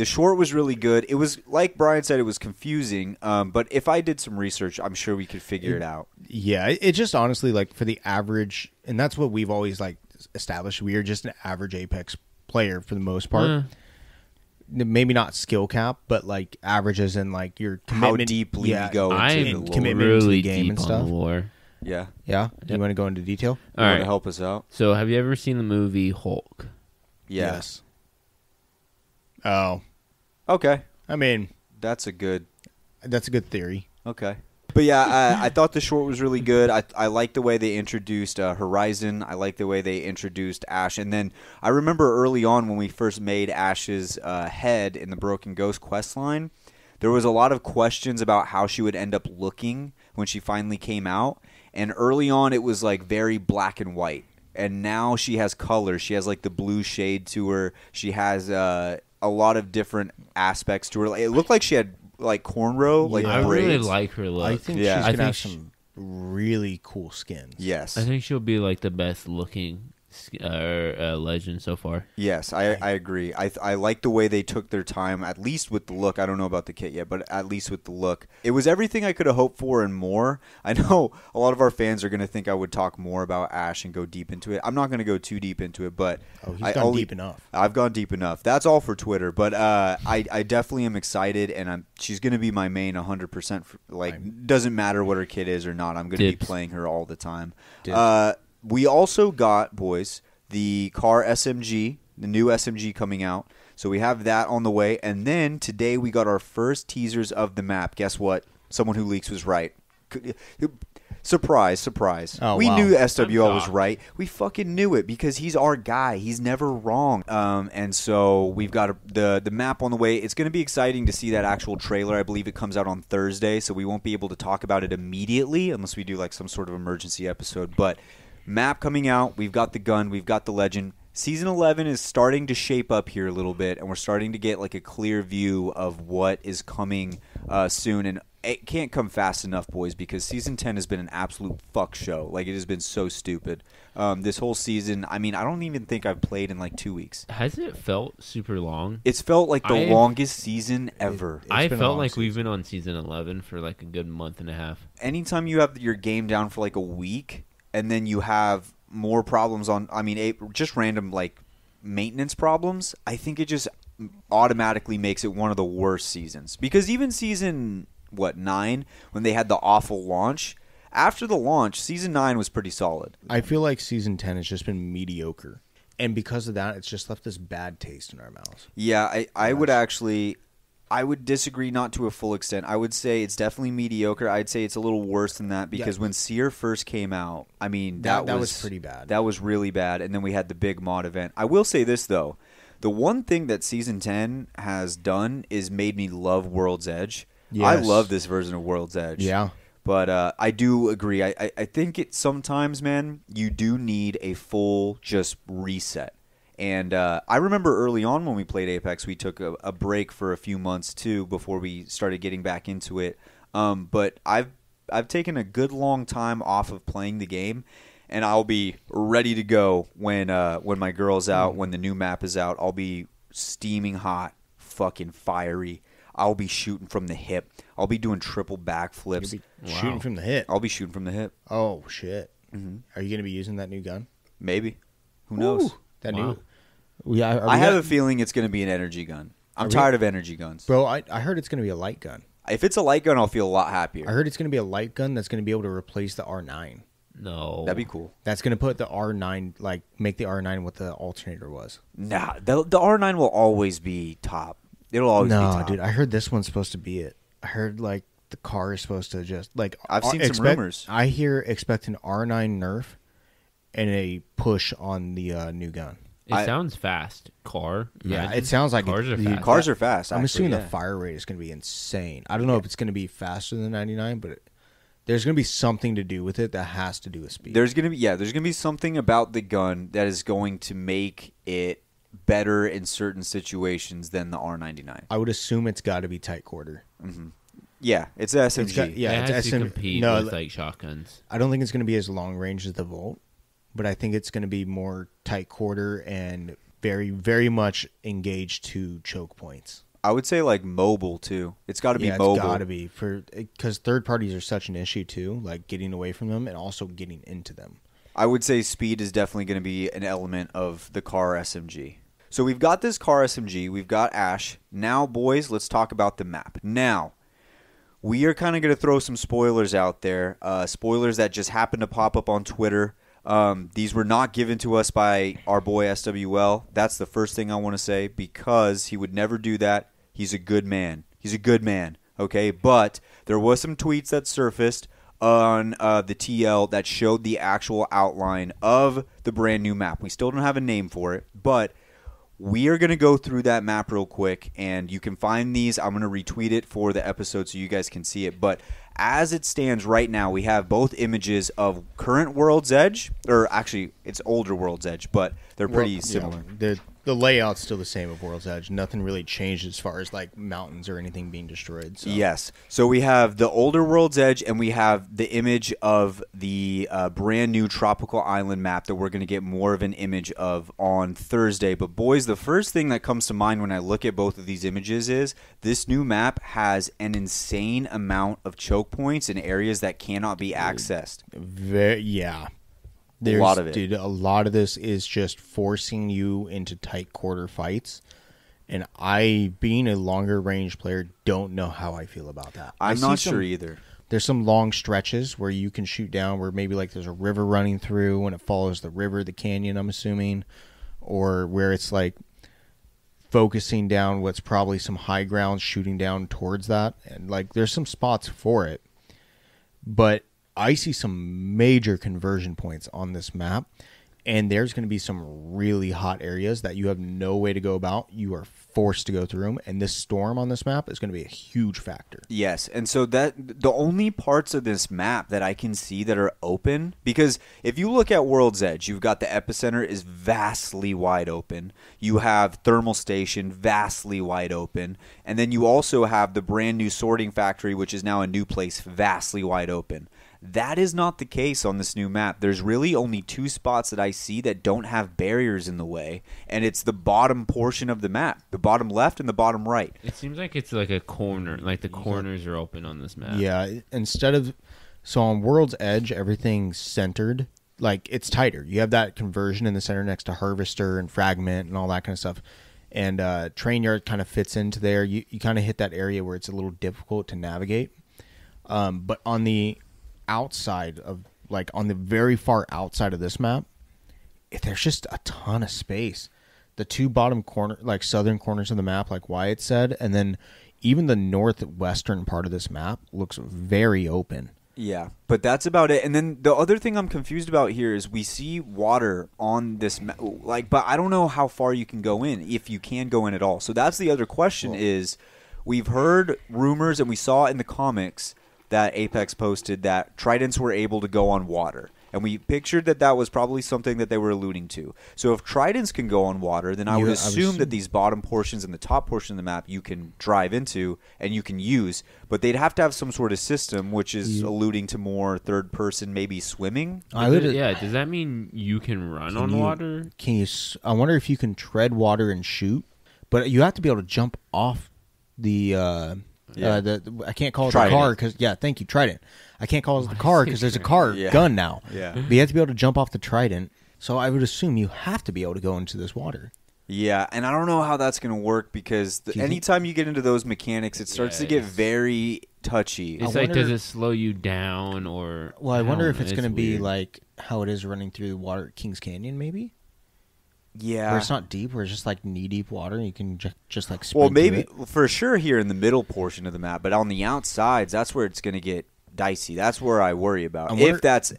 short was really good. It was like Brian said, it was confusing. But if I did some research, I'm sure we could figure it out. Yeah, it just honestly, like, for the average, and that's what we've always like established. We are just an average Apex player for the most part. Maybe not skill cap, but like averages and like your commitment. How deeply we go into the lore. Commitment really to the game deep and on stuff. the lore. Yeah. Yeah. Do you want to go into detail? All Want right. to help us out? So, have you ever seen the movie Hulk? Yes. Oh. Okay. I mean, That's a good theory. Okay. But yeah, I thought the short was really good. I like the way they introduced Horizon. I like the way they introduced Ash. And then I remember early on when we first made Ash's head in the Broken Ghost quest line, there was a lot of questions about how she would end up looking when she finally came out. And early on it was like very black and white. And now she has color. She has like the blue shade to her. She has a lot of different aspects to her. It looked like she had like cornrow, like I braids. really like her look. I think she's going to have some really cool skins. Yes. I think she'll be like the best looking legend so far. Yes, I agree. I like the way they took their time, at least with the look. I don't know about the kit yet, but at least with the look. It was everything I could have hoped for and more. I know a lot of our fans are going to think I would talk more about Ash and go deep into it. I'm not going to go too deep into it, but... Oh, he's gone deep enough. I've gone deep enough. That's all for Twitter, but I definitely am excited, and she's going to be my main 100%. Doesn't matter what her kit is or not. I'm going to be playing her all the time. We also got, boys, the car SMG, the new SMG coming out. So we have that on the way. And then today we got our first teasers of the map. Guess what? Someone who leaks was right. Surprise, surprise. Oh, we wow. knew SWL was right. We fucking knew it because he's our guy. He's never wrong. And so we've got the map on the way. It's going to be exciting to see that actual trailer. I believe it comes out on Thursday, so we won't be able to talk about it immediately unless we do like some sort of emergency episode. But map coming out. We've got the gun. We've got the legend. Season 11 is starting to shape up here a little bit, and we're starting to get like a clear view of what is coming soon. And it can't come fast enough, boys, because Season 10 has been an absolute fuck show. Like, it has been so stupid. This whole season, I mean, I don't even think I've played in like 2 weeks. Has it felt super long? It's felt like the longest season ever. I felt like we've been on Season 11 for like a good month and a half. Anytime you have your game down for like a week, and then you have more problems on, just random like maintenance problems, I think it just automatically makes it one of the worst seasons. Because even Season 9, when they had the awful launch, after the launch, Season 9 was pretty solid. I feel like Season 10 has just been mediocre. And because of that, it's just left this bad taste in our mouths. Yeah, I would disagree, not to a full extent. I would say it's definitely mediocre. I'd say it's a little worse than that because when Seer first came out, I mean, that was pretty bad. That was really bad. And then we had the big mod event. I will say this, though. The one thing that Season 10 has done is made me love World's Edge. Yes. I love this version of World's Edge. Yeah. But I do agree. I think it sometimes, man, you do need a full just reset. And I remember early on when we played Apex, we took a break for a few months too before we started getting back into it. But I've taken a good long time off of playing the game, and I'll be ready to go when my girl's out, when the new map is out. I'll be steaming hot, fucking fiery. I'll be shooting from the hip. I'll be doing triple backflips. You'll be shooting from the hip. I'll be shooting from the hip. Oh, shit. Mm-hmm. Are you going to be using that new gun? Maybe. Who knows? That Wow. new. Yeah, I have a feeling it's going to be an energy gun. I'm tired of energy guns. Bro, I heard it's going to be a light gun. If it's a light gun, I'll feel a lot happier. I heard it's going to be a light gun that's going to be able to replace the R9. No. That'd be cool. That's going to put the R9, like, make the R9 what the alternator was. Nah, the R9 will always be top. It'll always be top. No, dude, I heard this one's supposed to be it. I heard, like, the car is supposed to just, like... I've seen some rumors. I expect an R9 nerf and a push on the new gun. It sounds fast. Car. Yeah, imagine. it sounds like Cars are the- fast. Cars are fast. I'm assuming yeah. the fire rate is going to be insane. I don't know if it's going to be faster than 99, but there's going to be something to do with it that has to do with speed. There's gonna be something about the gun that is going to make it better in certain situations than the R99. I would assume it's got to be tight quarter. Yeah, it's an SMG. Yeah, it it's has to SM compete no, with like shotguns. I don't think it's going to be as long range as the Volt, but I think it's going to be more tight quarter and very, very much engaged to choke points. I would say like mobile too. It's got to be mobile. It's got to be because third parties are such an issue too, like getting away from them and also getting into them. I would say speed is definitely going to be an element of the car SMG. So we've got this car SMG. We've got Ash. Now, boys, let's talk about the map. Now, we are kind of going to throw some spoilers out there. Spoilers that just happened to pop up on Twitter. These were not given to us by our boy SWL. That's the first thing I want to say because he would never do that. He's a good man. He's a good man. Okay, but there was some tweets that surfaced on the TL that showed the actual outline of the brand new map. We still don't have a name for it, but we are going to go through that map real quick, and you can find these. I'm going to retweet it for the episode so you guys can see it. But as it stands right now, we have both images of current World's Edge, or actually, it's older World's Edge, but they're pretty similar. Yeah, the layout's still the same of World's Edge. Nothing really changed as far as like mountains or anything being destroyed. So. Yes. So we have the older World's Edge, and we have the image of the brand new tropical island map that we're going to get more of an image of on Thursday. But boys, the first thing that comes to mind when I look at both of these images is this new map has an insane amount of choke points in areas that cannot be accessed. Yeah. A lot of it. Dude, a lot of this is just forcing you into tight quarter fights. And I, being a longer range player, don't know how I feel about that. I'm not sure either. There's some long stretches where you can shoot down where maybe like there's a river running through and it follows the river, the canyon, I'm assuming. Or where it's like focusing down what's probably some high ground, shooting down towards that. And like there's some spots for it. But I see some major conversion points on this map, and there's going to be some really hot areas that you have no way to go about. You are forced to go through them, and this storm on this map is going to be a huge factor. Yes, and so that the only parts of this map that I can see that are open, because if you look at World's Edge, you've got the epicenter is vastly wide open. You have Thermal Station vastly wide open, and then you also have the brand new sorting factory, which is now a new place, vastly wide open. That is not the case on this new map. There's really only two spots that I see that don't have barriers in the way, and it's the bottom portion of the map, the bottom left and the bottom right. It seems like it's like a corner, like the corners are open on this map. Yeah, so on World's Edge, everything's centered. Like, it's tighter. You have that conversion in the center next to Harvester and Fragment and all that kind of stuff. And Train Yard kind of fits into there. You kind of hit that area where it's a little difficult to navigate. But on the outside of, like, on the very far outside of this map, there's just a ton of space. The two bottom corner, like southern corners of the map, like Wyatt said, and then even the northwestern part of this map looks very open. Yeah, but that's about it. And then the other thing I'm confused about here is we see water on this but I don't know how far you can go in, if you can go in at all. So that's the other question is we've heard rumors and we saw in the comics that Apex posted that tridents were able to go on water. And we pictured that was probably something that they were alluding to. So if tridents can go on water, then I would assume that these bottom portions and the top portion of the map you can drive into and you can use. But they'd have to have some sort of system, which is alluding to more third person, maybe swimming. Does that mean you can run on water? Can you? I wonder if you can tread water and shoot. But you have to be able to jump off the... I can't call it the car because thank you, Trident. I can't call it the car because there's a gun now. Yeah, but you have to be able to jump off the Trident. So I would assume you have to be able to go into this water. Yeah, and I don't know how that's going to work because anytime you get into those mechanics, it starts to get very touchy. It's does it slow you down or? Well, I wonder if it's going to be like how it is running through the water at Kings Canyon, maybe. Yeah, where it's not deep, where it's just like knee-deep water, and you can just like sprint. Well, maybe for sure here in the middle portion of the map, but on the outsides, that's where it's going to get dicey. That's where I worry about if that's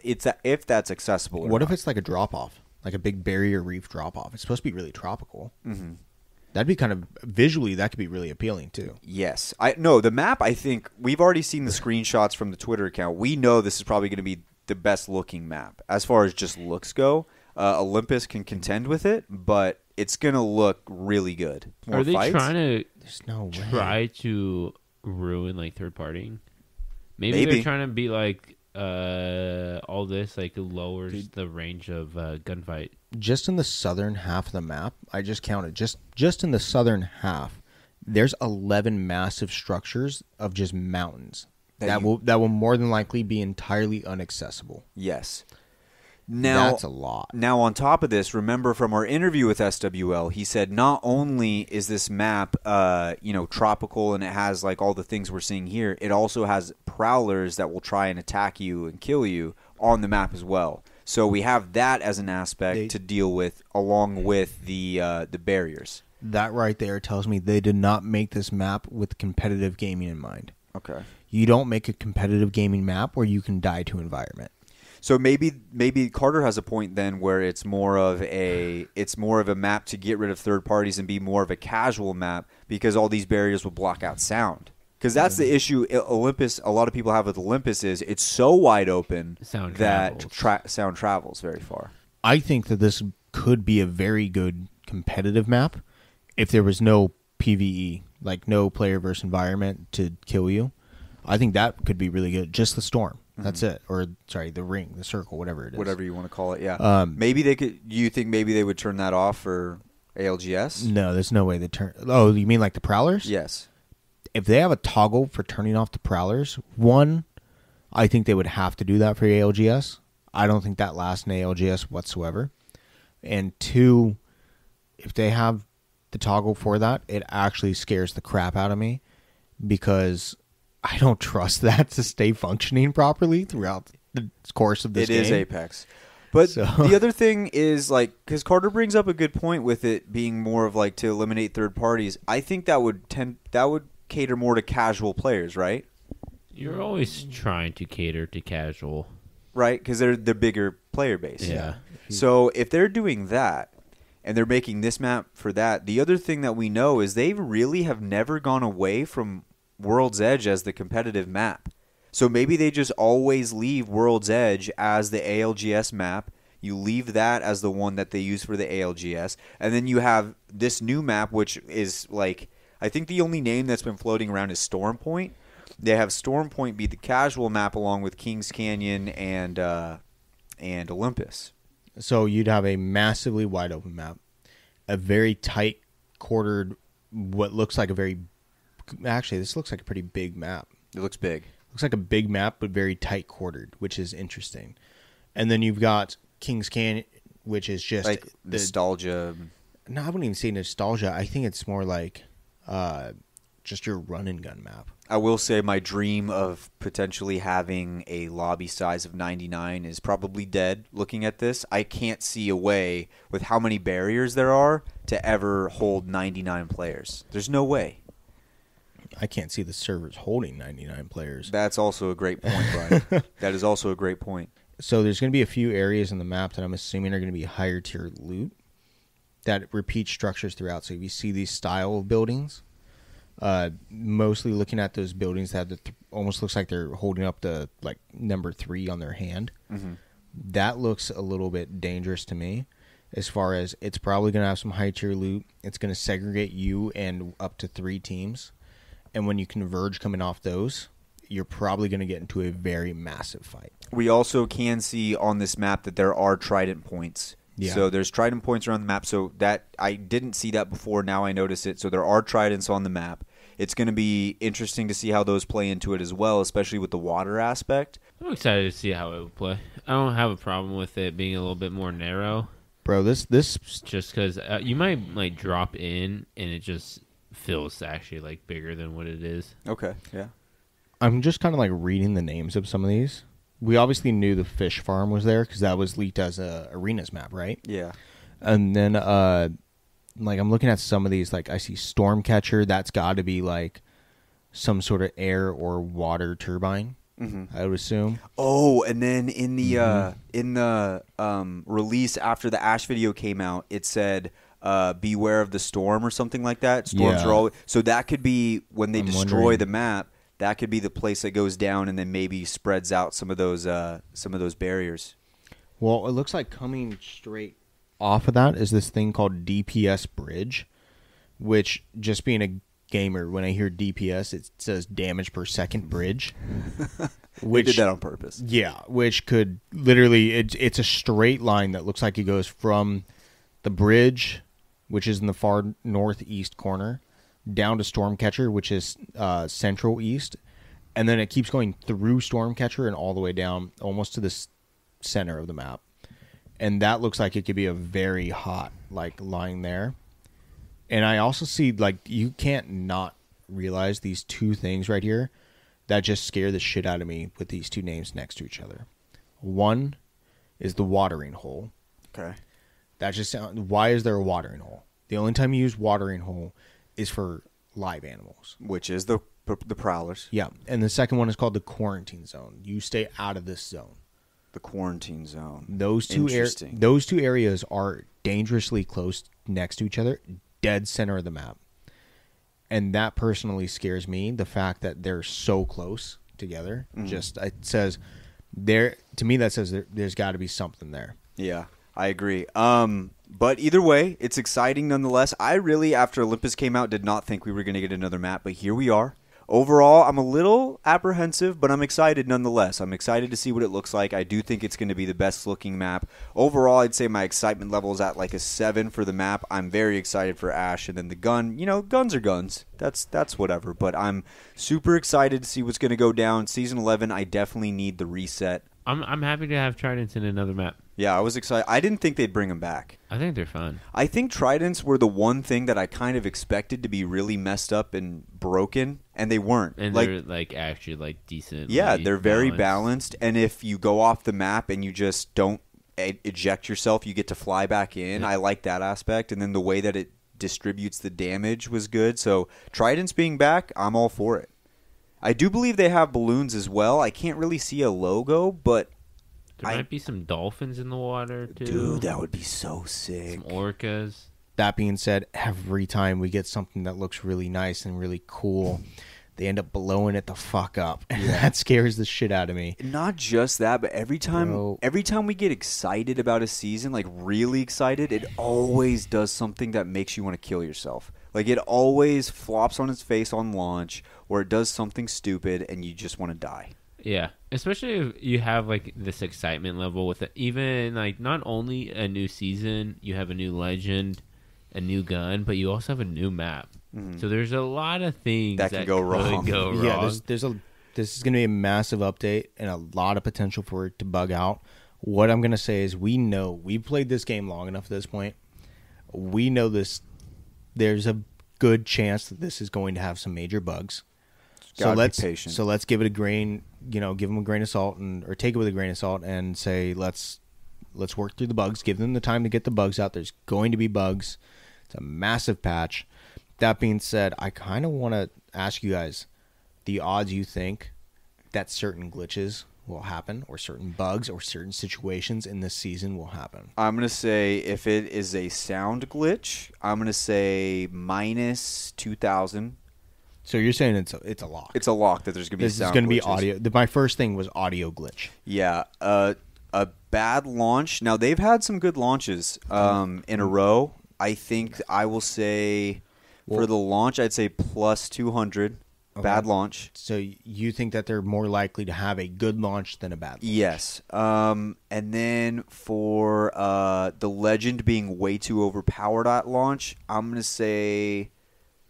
accessible. What if it's like a drop-off, like a big barrier reef drop-off? It's supposed to be really tropical. Mm-hmm. That'd be kind of visually, that could be really appealing too. Yes, the map. I think we've already seen the screenshots from the Twitter account. We know this is probably going to be the best-looking map as far as just looks go. Olympus can contend with it, but it's going to look really good. More Are they fights? Trying to There's no way. Try to ruin like third party? Maybe they're trying to be like all this like lowers the range of gunfight. Just in the southern half of the map, I just counted. Just in the southern half, there's 11 massive structures of just mountains that will more than likely be entirely inaccessible. Yes. Now, that's a lot. Now, on top of this, remember from our interview with SWL, he said not only is this map, tropical and it has like all the things we're seeing here, it also has prowlers that will try and attack you and kill you on the map as well. So we have that as an aspect to deal with, along with the barriers. That right there tells me they did not make this map with competitive gaming in mind. Okay. You don't make a competitive gaming map where you can die to environment. So maybe Carter has a point then where it's more of a map to get rid of third parties and be more of a casual map because all these barriers will block out sound. Because that's the issue Olympus, a lot of people have with Olympus is it's so wide open that sound travels very far. I think that this could be a very good competitive map if there was no PvE, like no player versus environment to kill you. I think that could be really good. Just the storm. That's it. Or, sorry, the ring, the circle, whatever it is. Whatever you want to call it, yeah. Maybe they could. You think maybe they would turn that off for ALGS? No, there's no way they turn. Oh, you mean like the Prowlers? Yes. If they have a toggle for turning off the Prowlers, one, I think they would have to do that for ALGS. I don't think that lasts in ALGS whatsoever. And two, if they have the toggle for that, it actually scares the crap out of me because I don't trust that to stay functioning properly throughout the course of this game. It is Apex. But the other thing is, like, because Carter brings up a good point with it being more of, like, to eliminate third parties. I think that would cater more to casual players, right? You're always trying to cater to casual. Right, because they're the bigger player base. Yeah. So if they're doing that, and they're making this map for that, the other thing that we know is they really have never gone away from World's Edge as the competitive map. So maybe they just always leave World's Edge as the ALGS map. You leave that as the one that they use for the ALGS. And then you have this new map, which is like, I think the only name that's been floating around is Storm Point. They have Storm Point be the casual map along with Kings Canyon and Olympus. So you'd have a massively wide open map, a very tight quartered, what looks like a very... Actually, this looks like a pretty big map. It looks big. Looks like a big map, but very tight quartered, which is interesting. And then you've got Kings Canyon, which is just like nostalgia. No, I wouldn't even say nostalgia. I think it's more like just your run and gun map. I will say my dream of potentially having a lobby size of 99 is probably dead. Looking at this, I can't see a way with how many barriers there are to ever hold 99 players. There's no way. I can't see the servers holding 99 players. That's also a great point, Brian. That is also a great point. So there's going to be a few areas in the map that I'm assuming are going to be higher tier loot that repeat structures throughout. So if you see these style of buildings, mostly looking at those buildings that have almost looks like they're holding up the like number 3 on their hand. Mm-hmm. That looks a little bit dangerous to me, as far as it's probably going to have some high tier loot. It's going to segregate you and up to 3 teams. And when you converge coming off those, you're probably going to get into a very massive fight. We also can see on this map that there are trident points. Yeah. So there's trident points around the map. So that I didn't see that before. Now I notice it. So there are tridents on the map. It's going to be interesting to see how those play into it as well, especially with the water aspect. I'm excited to see how it would play. I don't have a problem with it being a little bit more narrow. Bro, this Just because you might like drop in and it just feels actually like bigger than what it is. Okay, yeah. I'm just kind of like reading the names of some of these. We obviously knew the fish farm was there because that was leaked as a arenas map, right? Yeah. And then like I'm looking at some of these, like I see Stormcatcher. That's got to be like some sort of air or water turbine. Mm-hmm. I would assume. Oh, and then in the release after the Ash video came out, it said beware of the storm or something like that. Storms Yeah. are always so that could be when they I'm destroy wondering. the map. That could be the place that goes down and then maybe spreads out some of those barriers. Well, it looks like coming straight off of that is this thing called DPS Bridge, which, just being a gamer, when I hear DPS, it says damage per second bridge. We did that on purpose. Yeah, which could literally, it's a straight line that looks like it goes from the bridge, which is in the far northeast corner, down to Stormcatcher, which is central east, and then it keeps going through Stormcatcher and all the way down almost to the center of the map. And that looks like it could be a very hot like line there. And I also see, like, you can't not realize these two things right here that just scare the shit out of me with these two names next to each other. One is the watering hole. Okay. That just sounds, why is there a watering hole? The only time you use watering hole is for live animals. Which is the prowlers. Yeah. And the second one is called the quarantine zone. You stay out of this zone. The quarantine zone. Those two areas are dangerously close next to each other, dead center of the map. And that personally scares me, the fact that they're so close together. Mm-hmm. Just, it says there, to me that says there's got to be something there. Yeah, I agree. But either way, it's exciting nonetheless. I really, after Olympus came out, did not think we were going to get another map, but here we are. Overall, I'm a little apprehensive, but I'm excited nonetheless. I'm excited to see what it looks like. I do think it's going to be the best looking map. Overall, I'd say my excitement level is at like a 7 for the map. I'm very excited for Ash, and then the gun. You know, guns are guns. That's whatever. But I'm super excited to see what's going to go down. Season 11, I definitely need the reset. I'm happy to have Tridents in another map. Yeah, I was excited. I didn't think they'd bring them back. I think they're fun. I think Tridents were the one thing that I kind of expected to be really messed up and broken, and they weren't. And like, they're like actually like decent. yeah, they're very balanced. And if you go off the map and you just don't eject yourself, you get to fly back in. Yeah. I like that aspect. And then the way that it distributes the damage was good. So Tridents being back, I'm all for it. I do believe they have balloons as well. I can't really see a logo, but There might be some dolphins in the water too. Dude, that would be so sick. Some orcas. That being said, every time we get something that looks really nice and really cool, they end up blowing it the fuck up. And that scares the shit out of me. Not just that, but every time we get excited about a season, like really excited, it always does something that makes you want to kill yourself. Like it always flops on its face on launch, or it does something stupid and you just want to die. Yeah, especially if you have like this excitement level with it. Even like not only a new season, you have a new legend, a new gun, but you also have a new map. Mm-hmm. So there's a lot of things that can go wrong. Yeah, this is going to be a massive update and a lot of potential for it to bug out. What I'm going to say is we played this game long enough at this point. We know this. There's a good chance that this is going to have some major bugs. So let's give it a grain, give them a grain of salt or take it with a grain of salt and say, let's work through the bugs, give them the time to get the bugs out. There's going to be bugs. It's a massive patch. That being said, I kind of want to ask you guys the odds you think that certain glitches will happen, or certain bugs, or certain situations in this season will happen. I'm going to say if it is a sound glitch, I'm going to say minus 2,000. So you're saying it's a lock. It's a lock that there's going to be this sound is going to be glitches. audio. My first thing was audio glitch. Yeah. A bad launch. Now, they've had some good launches in a row. I think I will say for the launch, I'd say plus 200. Okay. Bad launch. So you think that they're more likely to have a good launch than a bad launch? Yes. And then for the Legend being way too overpowered at launch, I'm going to say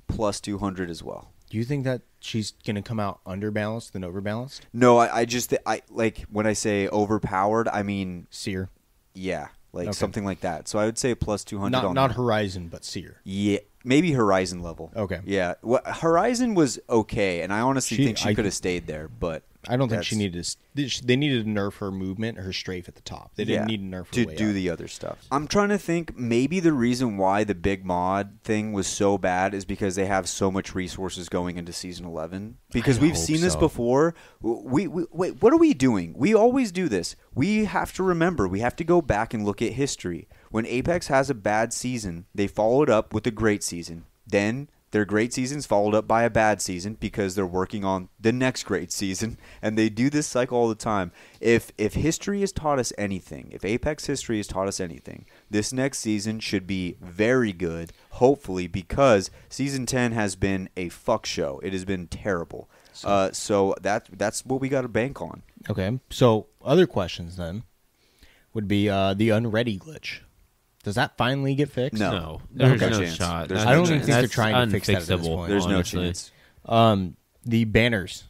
plus 200 as well. Do you think that she's going to come out underbalanced than overbalanced? No, I just like when I say overpowered, I mean Seer. Yeah, like something like that. So I would say plus 200 not that. Horizon, but Seer. Yeah. Maybe Horizon level. Okay. Yeah. Horizon was okay, and I honestly think she could have stayed there, but I don't think she needed to. They needed to nerf her movement, her strafe at the top. They didn't need to nerf her to do the other stuff. I'm trying to think. Maybe the reason why the big mod thing was so bad is because they have so much resources going into season 11. Because we've seen this before. Wait, what are we doing? We always do this. We have to remember. We have to go back and look at history. When Apex has a bad season, they follow it up with a great season. Then their great season's followed up by a bad season because they're working on the next great season, and they do this cycle all the time. If history has taught us anything, if Apex history has taught us anything, this next season should be very good, hopefully, because Season 10 has been a fuck show. It has been terrible. So that's what we got to bank on. Okay, so other questions then would be the unready glitch. Does that finally get fixed? No. There's no chance. shot. There's I don't no even think they're trying to fix that at this point. There's honestly. no chance. The banners.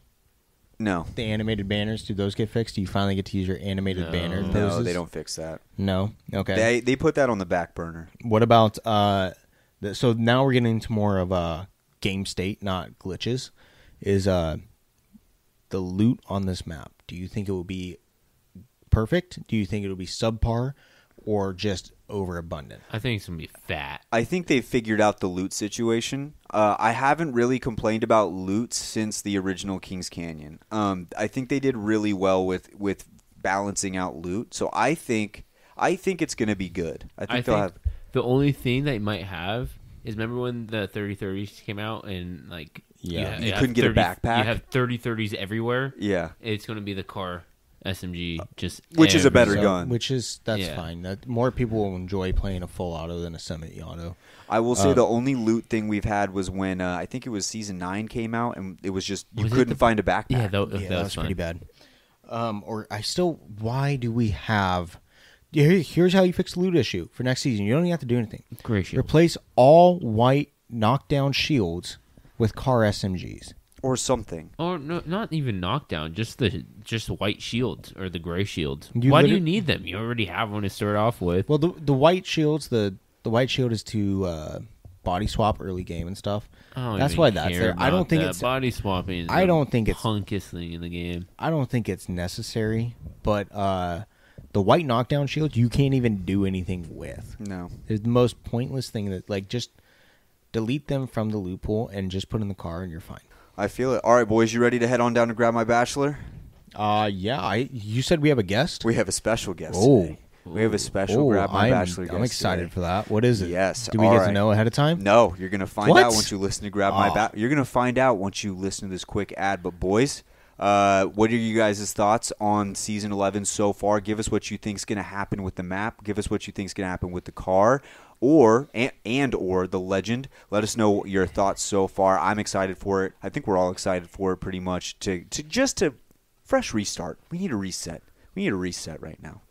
No. The animated banners, do those get fixed? Do you finally get to use your animated banner poses? No, they don't fix that. No? Okay. They put that on the back burner. What about, so now we're getting into more of game state, not glitches, is the loot on this map. Do you think it will be perfect? Do you think it will be subpar? Or just overabundant? I think it's going to be fat. I think they figured out the loot situation. I haven't really complained about loot since the original Kings Canyon. I think they did really well with balancing out loot. So I think it's going to be good. I think they'll have. The only thing they might have is, remember when the 30-30s came out and like you couldn't get a backpack. You have 30-30s everywhere. Yeah, it's going to be the car SMG, just which is a better gun. That's fine. That more people will enjoy playing a full auto than a semi-auto. I will say the only loot thing we've had was when I think it was Season 9 came out, and it was just you couldn't find a backpack. Yeah, that was pretty bad. Why do we have? Here's how you fix the loot issue for next season. You don't even have to do anything. Great shield. Replace all white knockdown shields with car SMGs. Or something. Or no, not even knockdown, just white shields or the gray shields. Why do you need them? You already have one to start off with. Well, the white shields, the white shield is to body swap early game and stuff. That's why that's there. I don't think it's body swapping. I don't think it's punkest thing in the game. I don't think it's necessary, but the white knockdown shields you can't even do anything with. No, it's the most pointless thing that just delete them from the loot pool and just put in the car and you're fine. I feel it. All right, boys, you ready to head on down to grab my Bachelor? Yeah. You said we have a guest? We have a special guest today. We have a special Grab My Bachelor guest. I'm excited today. for that. What is it? Yes. Do we get to know ahead of time? No, you're going to find out once you listen to Grab My Bachelor. You're going to find out once you listen to this quick ad. But, boys, what are you guys' thoughts on Season 11 so far? Give us what you think is going to happen with the map. Give us what you think is going to happen with the car. Or the Legend. Let us know your thoughts so far. I'm excited for it. I think we're all excited for it pretty much to fresh restart. We need a reset. We need a reset right now.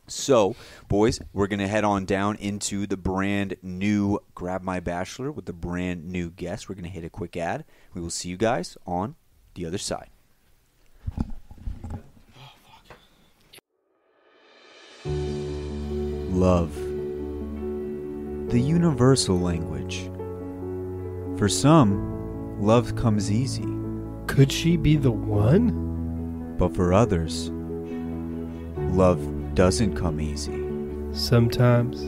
So, boys, we're going to head on down into the brand new Grab My Bachelor with the brand new guest. We're going to hit a quick ad. We will see you guys on the other side. Love. The universal language. For some, love comes easy. Could she be the one? But for others, love doesn't come easy. Sometimes,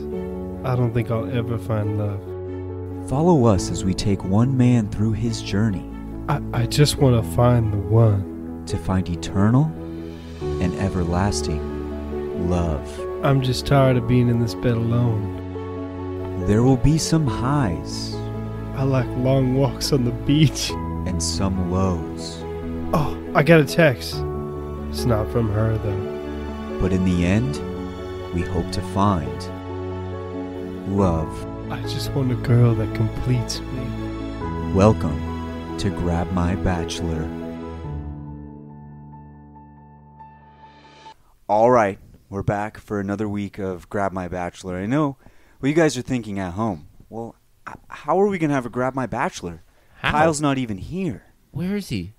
I don't think I'll ever find love. Follow us as we take one man through his journey, I just want to find the one. To find eternal and everlasting love. I'm just tired of being in this bed alone. There will be some highs I like long walks on the beach. and some lows. Oh, I got a text. It's not from her, though. But in the end, we hope to find love. I just want a girl that completes me. Welcome to Grab My Bachelor. All right, we're back for another week of Grab My Bachelor. I know what you guys are thinking at home. Well, how are we going to have a Grab My Bachelor? How? Kyle's not even here. Where is he?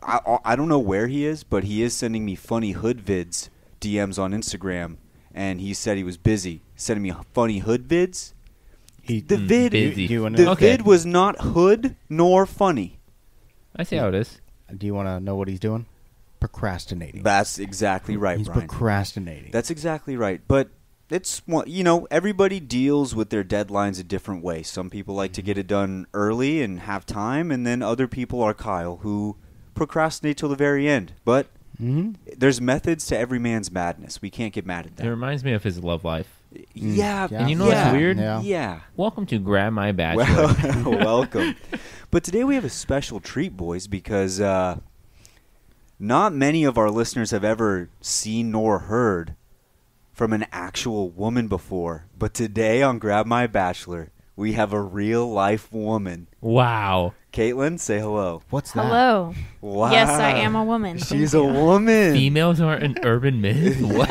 I don't know where he is, but he is sending me funny hood vids, DMs on Instagram, and he said he was busy sending me funny hood vids. The vid, busy. Do you wanna, the Okay. vid was not hood nor funny. I see how it is. Do you want to know what he's doing? Procrastinating. That's exactly right, He's Brian. procrastinating. That's exactly right. But it's, everybody deals with their deadlines a different way. Some people like to get it done early and have time, and then other people are Kyle, who procrastinate till the very end. But there's methods to every man's madness. We can't get mad at It that. reminds me of his love life. Yeah. Yeah. And you know what's weird? Yeah. Yeah. Welcome to Grab My Bachelor. Well, welcome. But today we have a special treat, boys, because not many of our listeners have ever seen nor heard from an actual woman before. But today on Grab My Bachelor, we have a real-life woman. Wow. Kaitlynn, say hello. What's that? Hello. Wow. Yes, I am a woman. She's Thank a you. woman. Females aren't an urban myth? What?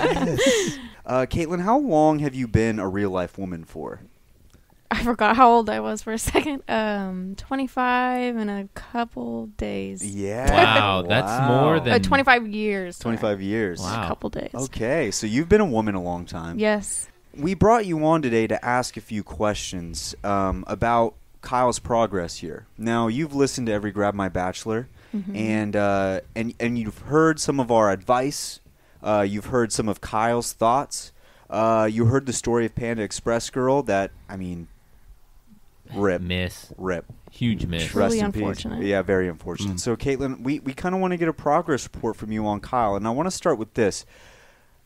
Kaitlynn, how long have you been a real-life woman for? I forgot how old I was for a second. 25 in a couple days. Yeah. Wow, that's more than- 25 years. sorry. 25 years. Wow. A couple days. Okay, so you've been a woman a long time. Yes. We brought you on today to ask a few questions about Kyle's progress here. Now, you've listened to every Grab My Bachelor, and you've heard some of our advice. You've heard some of Kyle's thoughts. You heard the story of Panda Express Girl. That, I mean, rip. Rip. Huge miss. Really Rest in peace. unfortunate. Yeah, very unfortunate. So, Kaitlynn, we kind of want to get a progress report from you on Kyle, and I want to start with this.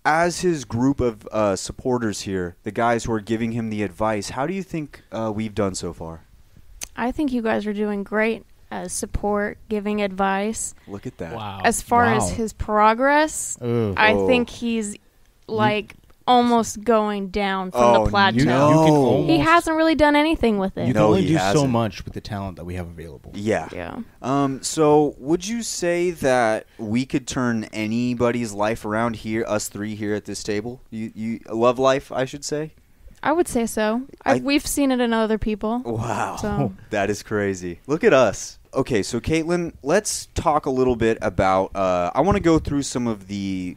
As his group of supporters here, the guys who are giving him the advice, how do you think we've done so far? I think you guys are doing great as support, giving advice. Look at that. Wow. As far Wow. as his progress, Ugh. I Oh. think he's like almost going down from Oh, the plateau. You can No. almost, He hasn't really done anything with it. You can No, only he do so hasn't. much with the talent that we have available. Yeah. Yeah. So would you say that we could turn anybody's life around here, us three here at this table? You love life, I should say? I would say so. I- We've seen it in other people. Wow. So- That is crazy. Look at us. Okay, so Kaitlynn, let's talk a little bit about I want to go through some of the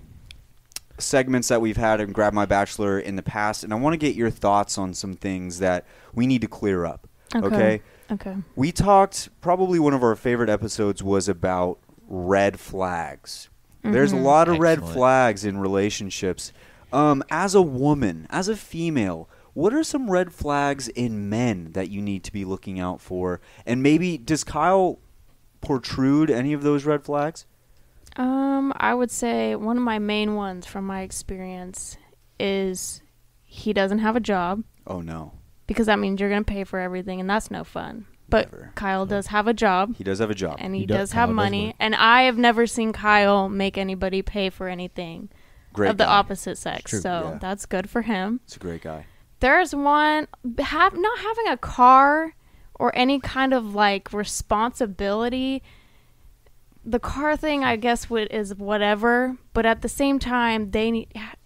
segments that we've had in Grab My Bachelor in the past, and I want to get your thoughts on some things that we need to clear up. Okay? Okay. We talked, probably one of our favorite episodes was about red flags. There's a lot of red Excellent. flags in relationships. As a woman, as a female, what are some red flags in men that you need to be looking out for? And maybe, does Kyle protrude any of those red flags? I would say one of my main ones from my experience is he doesn't have a job, Oh, no. because that means you're going to pay for everything, and that's no fun. But Never. Kyle does have a job, He does have a job. and He he does- does have Kyle does money, work. and I have never seen Kyle make anybody pay for anything Great of the guy. opposite sex. True, So yeah. that's good for him. He's a great guy. There's one, not having a car or any kind of like responsibility. The car thing, I guess, is whatever, but at the same time,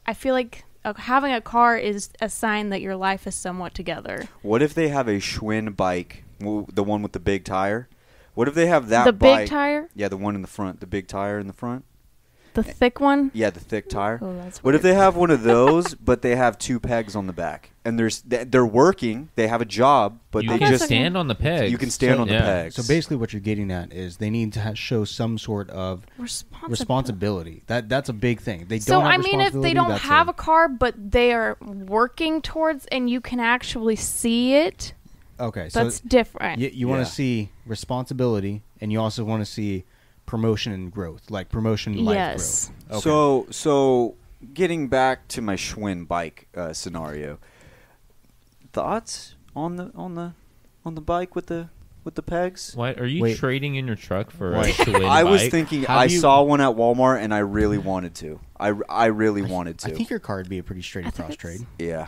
I feel like having a car is a sign that your life is somewhat together. What if they have a Schwinn bike, the one with the big tire? What if they have that The bike? big tire, Yeah, the one in the front, the big tire in the front. the thick one. Yeah, the thick tire. Oh, that's What if weird. they have one of those, but they have two pegs on the back, and they're working, they have a job, but you they can just stand on the pegs. you can stand on the Yeah. pegs. So basically, what you're getting at is they need to show some sort of responsibility. That's a big thing. They So don't. Have I mean, if they responsibility, don't that's have a car, but they are working towards, and you can actually see it, Okay, so That's different. you want Yeah. to see responsibility, and you also want to see promotion and growth, like promotion life Yes. growth. Okay. So getting back to my Schwinn bike scenario, thoughts on the bike with the pegs? What are you Wait. trading in your truck for a Wait. Schwinn I was bike? thinking How I do you- saw one at Walmart and I really wanted to. I really wanted to. I think your car would be a pretty straight I think across it's- trade. Yeah,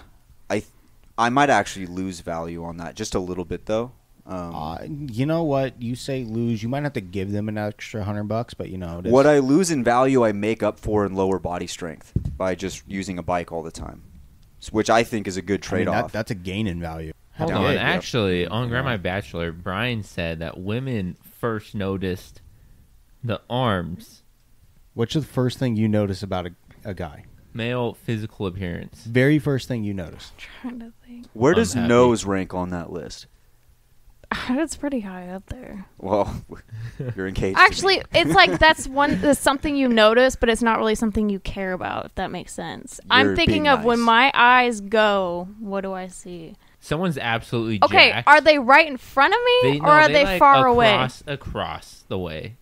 I might actually lose value on that, just a little bit though. You know what? You say lose, you might have to give them an extra $100, but you know it is. What I lose in value, I make up for in lower body strength by just using a bike all the time, which I think is a good I mean, trade-off. that's a gain in value. Hold Yeah. on. Yeah. Actually, on Grab My Bachelor, Brian said that women first noticed the arms, What's the first thing you notice about a guy? male physical appearance. Very first thing you notice. Trying to think. Where I'm does happy. nose rank on that list? It's pretty high up there. Well, you're engaged. Actually, it's like that's something you notice, but it's not really something you care about, if that makes sense. I'm You're thinking being of when nice. my eyes go, what do I see? Someone's absolutely Okay, jacked. are they right in front of me, No, or are they like far away? Across the way.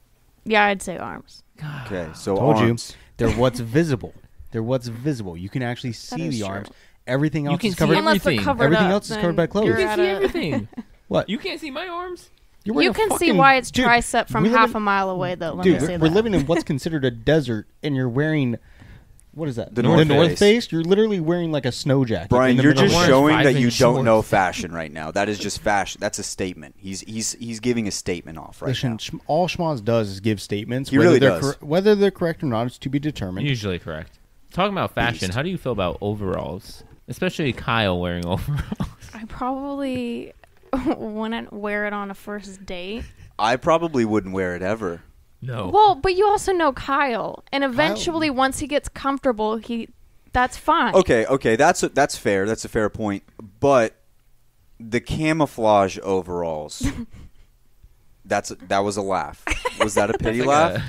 Yeah, I'd say arms. Okay, so Told arms. you. They're what's visible. They're what's visible. You can actually see is the true. arms. Everything You else can is see covered. Unless they're everything. covered Everything up, else is then covered by clothes. you're You can at see a- everything. What? You can't see my arms. You're wearing You a can see fucking- why it's dude, tricep from we live half in- a mile away, though. Let Dude, me say we're that. living in what's considered a desert, and you're wearing what is that? The North North Face. Face. You're literally wearing like a snow jacket. Brian, in the you're middle just of wearing showing that 5-inch you don't know shorts. fashion right now. That is just fashion. That's a statement. He's giving a statement off right Listen, now. all Schmoz does is give statements. He whether really they're does. whether they're correct or not is to be determined. Usually correct. Talking about fashion, Beast. how do you feel about overalls? Especially Kyle wearing overalls. I probably wouldn't wear it on a first date. I probably wouldn't wear it ever. No. Well, but you also know Kyle, and eventually, once he gets comfortable, that's fine. Okay, that's fair. That's a fair point. But the camouflage overalls, that was a laugh. Was that a pity laugh?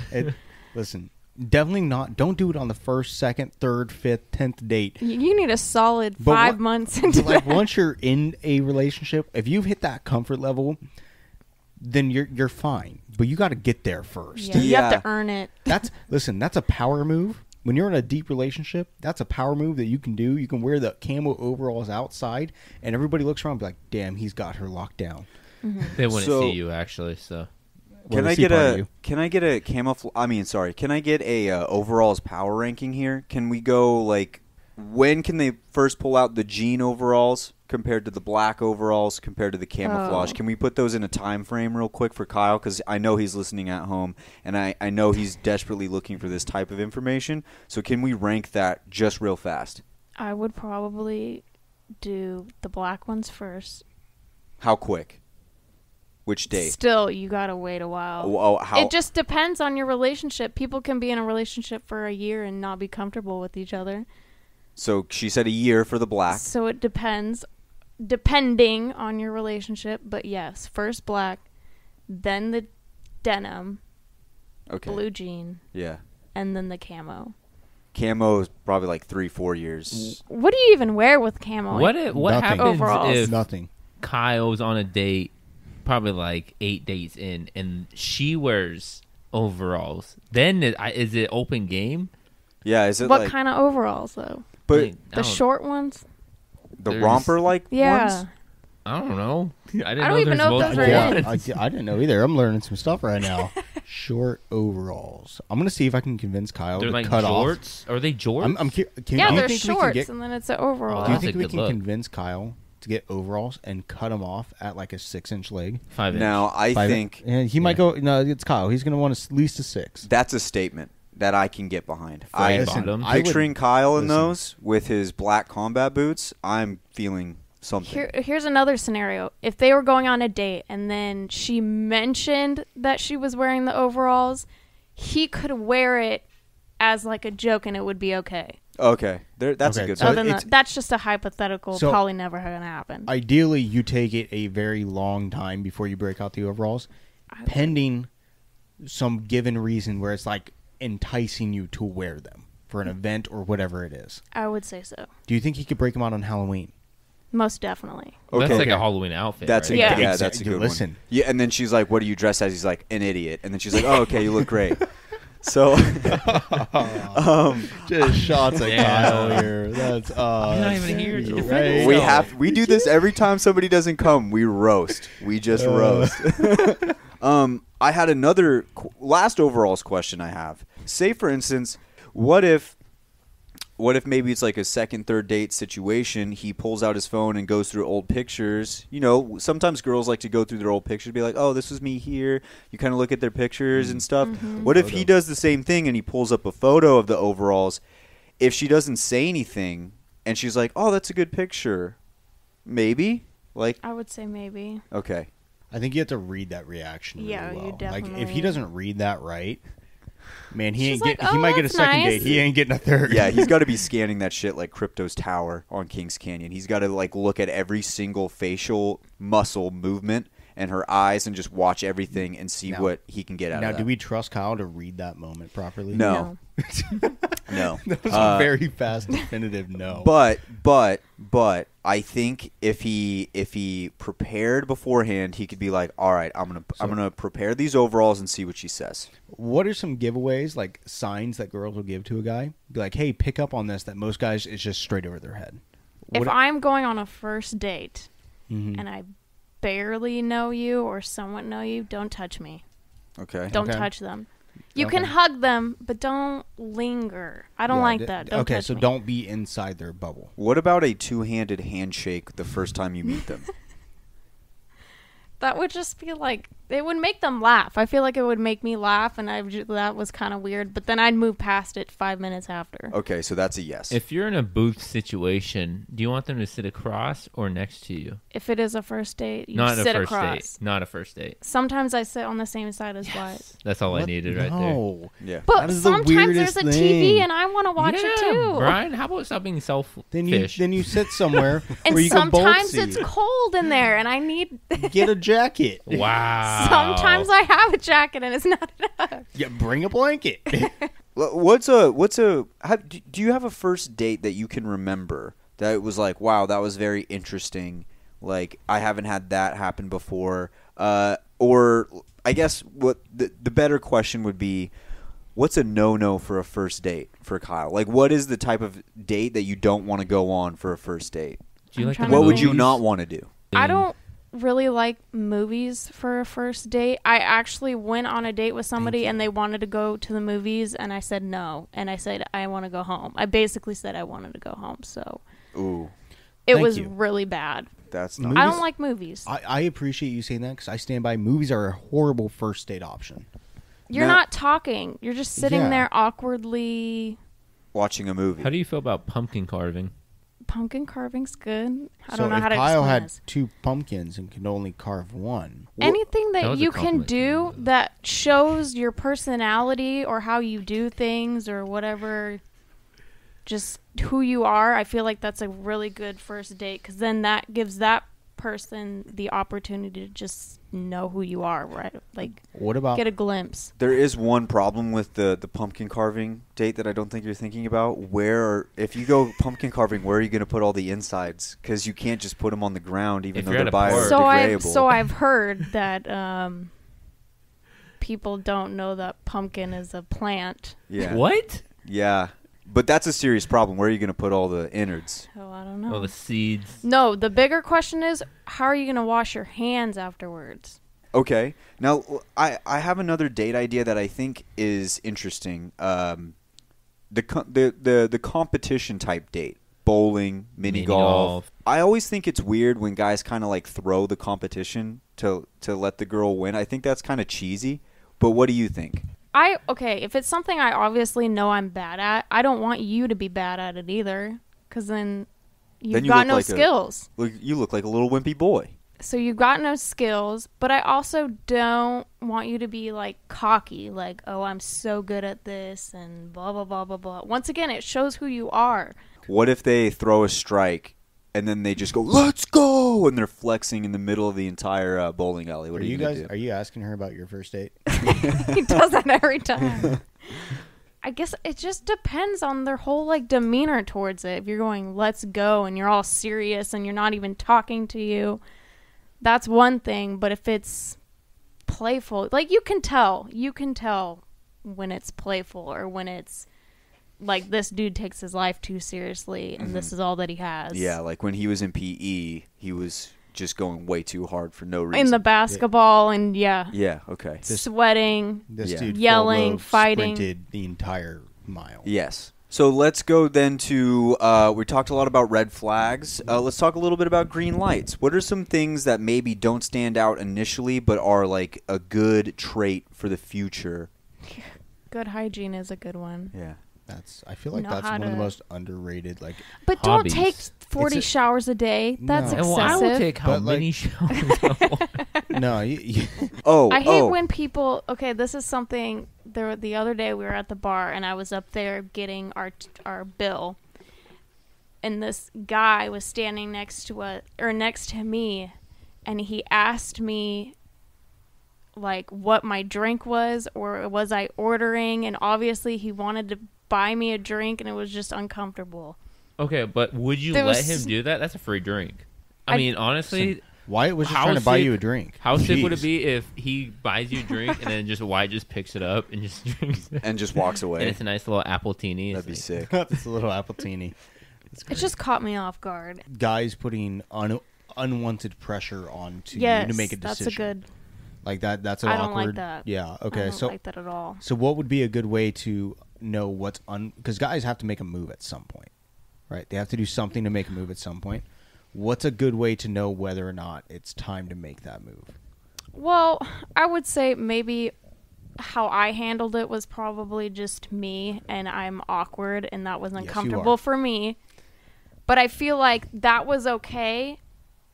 Listen, definitely not. Don't do it on the first, second, third, fifth, 10th date. You need a solid But 5 what- months into Like it. once you're in a relationship, if you've hit that comfort level, then you're fine. But you got to get there first. Yeah, you have Yeah. to earn it. That's a power move. When you're in a deep relationship, that's a power move that you can do. You can wear the camo overalls outside, and everybody looks around and be like, "Damn, he's got her locked down." They wouldn't So- see you actually. So Well, Can they I see get part of a you. Can I get a camouflage? I mean, sorry. Can I get a overalls power ranking here? Can we go like when can they first pull out the jean overalls compared to the black overalls compared to the camouflage? Oh. Can we put those in a time frame real quick for Kyle? Because I know he's listening at home, and I know he's desperately looking for this type of information. So can we rank that just real fast? I would probably do the black ones first. How quick? Which date? Still, you gotta wait a while. Oh, how? It just depends on your relationship. People can be in a relationship for a year and not be comfortable with each other. So she said a year for the black. So it depends, depending on your relationship. But yes, first black, then the denim, Okay. blue jean, Yeah. and then the camo. Camo is probably like 3-4 years. What do you even wear with camo? what Nothing. happens Overalls. if Nothing. Kyle's on a date, probably like 8 dates in, and she wears overalls? Then is it open game? Yeah. Is it What like? kind of overalls though? But Like, I The don't- short ones? the there's- romper like Yeah. ones. I don't know. I don't even know if those are Yeah, in. I didn't know either. I'm learning some stuff right now. Short overalls. I'm gonna see if I can convince Kyle They're to like cut off. jorts. Are they jorts? Yeah, do you they're think we can shorts, get- and then it's an overall. Do you That's think a we good can look. convince Kyle to get overalls and cut them off at like a 6-inch leg? 5 inch. Now I think and he might go. No, it's Kyle. He's gonna want at least a 6. that's a statement that I can get behind. Flag I bottom. I would- picturing Kyle in listen. those with his black combat boots. I'm feeling something. Here's another scenario. If they were going on a date and then she mentioned that she was wearing the overalls, he could wear it as like a joke and it would be okay. Okay, that's a Okay, good. so one. Other than it's- that's just a hypothetical, So- probably never gonna happen. Ideally, you take it a very long time before you break out the overalls, pending some given reason where it's like enticing you to wear them for an event or whatever it is. I would say so. Do you think he could break them out on Halloween? Most definitely. Well, that's Okay. like a Halloween outfit. That's right? Yeah. that's a good Listen. one. Yeah, and then she's like, "What are you dressed as?" He's like, "An idiot." And then she's like, "Oh, okay, you look great." So, Just shots at Yeah. Kyle here. That's You're not even here to defend right? yourself. we do this every time somebody doesn't come. We roast. We just roast. I had another last overalls question I have. Say for instance, what if maybe it's like a second, third date situation, he pulls out his phone and goes through old pictures. You know, sometimes girls like to go through their old pictures, be like, "Oh, this was me here." You kind of look at their pictures and stuff. What if he does the same thing and he pulls up a photo of the overalls? If she doesn't say anything and she's like, "Oh, that's a good picture." Maybe? Like, I would say maybe. okay. I think you have to read that reaction really Yeah, you well. Like, if definitely- he doesn't read that right, man, he She's ain't like, he "Oh, might get a that's second nice." date. He ain't getting a third. Yeah, he's got to be scanning that shit like Crypto's tower on Kings Canyon. He's got to like look at every single facial muscle movement and her eyes and just watch everything and see Now- what he can get out Now, of that. do we trust Kyle to read that moment properly? No. No. That was a very fast, definitive no. But I think if he prepared beforehand, he could be like, "All right, I'm gonna prepare these overalls and see what she says." what are some giveaways, like signs that girls will give to a guy? Be like, hey, pick up on this, that most guys is just straight over their head. If What- I'm going on a first date Mhm. and I barely know you or somewhat know you, don't touch me. Okay. Don't Okay. touch them. You Okay. can hug them, but don't linger. I don't Yeah, like that. Don't okay, touch so me. don't be inside their bubble. What about a two-handed handshake the first time you meet them? That would just be like, it would make them laugh. I feel like it would make me laugh, and that was kind of weird. But then I'd move past it 5 minutes after. Okay, so that's a yes. If you're in a booth situation, do you want them to sit across or next to you? If it is a first date, you Not sit a first across. date. Not a first date. Sometimes I sit on the same side as Wyatt. That's all I What? needed right there. No. yeah. But That is the sometimes weirdest there's a thing. TV and I want to watch yeah, it too. Brian, how about stop being selfish? Then you sit somewhere And where you can both sometimes see. it's cold in there and I need. Get a jacket. Wow. Sometimes I have a jacket and it's not enough. Yeah, bring a blanket. Do you have a first date that you can remember that it was like, wow, that was very interesting, like I haven't had that happen before, or I guess what the better question would be, what's a no for a first date for Kyle? Like, what is the type of date that you don't want to go on for a first date? Do you I'm like trying the to What would think. you movies? not want to do? I don't really like movies for a first date. I actually went on a date with somebody and they wanted to go to the movies and I said no. And I said, I want to go home. I basically said I wanted to go home. So Ooh, it Thank was you. really bad. that's Movies- not. I don't like movies. I appreciate you saying that because I stand by. Movies are a horrible first date option. You're No. not talking. You're just sitting Yeah. there awkwardly. Watching a movie. How do you feel about pumpkin carving? Pumpkin carving's good. I So don't know if how to Kyle explain had this. 2 pumpkins and could only carve one, Anything That that was a you can compliment to me, do though. that shows your personality or how you do things or whatever, just who you are, I feel like that's a really good first date because then that gives that person the opportunity to just know who you are, right? Like, what about get a glimpse. There is one problem with the pumpkin carving date that I don't think you're thinking about. If you go pumpkin carving, where are you going to put all the insides? Because you can't just put them on the ground, even If though you're they're at a park. biodegradable. So I've heard that people don't know that pumpkin is a plant. yeah. What? Yeah, but that's a serious problem. Where are you going to put all the innards? So I don't know. Oh, the seeds. No, the bigger question is, how are you going to wash your hands afterwards? Okay. Now, I have another date idea that I think is interesting. The competition type date. Bowling, mini golf. I always think it's weird when guys kind of like throw the competition to let the girl win. I think that's kind of cheesy. But what do you think? Okay, if it's something I obviously know I'm bad at, I don't want you to be bad at it either, because then you've you got look no like skills. You look like a little wimpy boy. So you've got no skills, but I also don't want you to be like cocky, like, oh, I'm so good at this and blah, blah, blah, blah, blah. Once again, it shows who you are. What if they throw a strike and then they just go, "Let's go," and they're flexing in the middle of the entire bowling alley? What Are are you gonna guys? do? Are you asking her about your first date? He does that every time. I guess it just depends on their whole like demeanor towards it. If you're going, let's go, and you're all serious and you're not even talking to you, that's one thing. But if it's playful, like you can tell when it's playful or when it's like this dude takes his life too seriously and this is all that he has. Yeah, like when he was in PE, he was just going way too hard for no reason. In the basketball and Yeah, okay. sweating. This Yeah. dude Yelling, full-load fighting. sprinted the entire mile. Yes. So let's go then to, we talked a lot about red flags. Let's talk a little bit about green lights. What are some things that maybe don't stand out initially but are like a good trait for the future? Good hygiene is a good one. Yeah. I feel like Know that's how one of the to- most underrated. Like, But Hobbies. don't take 40 It's a- showers a day. That's No. And well, I excessive. will take how But, like- many showers I want. no, Oh, I hate when people. Okay, this is something. The other day we were at the bar and I was up there getting our bill, and this guy was standing next to me, and he asked me like what my drink was or was I ordering, and obviously he wanted to buy me a drink, and it was just uncomfortable. Okay, but would you There let was- him do that? That's a free drink. I mean, honestly, Wyatt was just How trying to buy sick- you a drink. how sick would it Jeez. be if he buys you a drink and then just Wyatt just picks it up and just drinks it? and just walks And away. it's a nice little apple teeny. That'd be It's sick. It's a little appletini. It just caught me off guard. Guys putting unwanted pressure onto Yes, you to make a decision. that's a good. Like that. That's an I don't awkward. like that. Yeah. I Okay. don't So like that at all. So what would be a good way to know what's because guys have to make a move at some point, right? They have to do something to make a move at some point. What's a good way to know whether or not it's time to make that move? Well, I would say maybe how I handled it was probably just me, and I'm awkward, and that was you uncomfortable are. for me. But I feel like that was okay.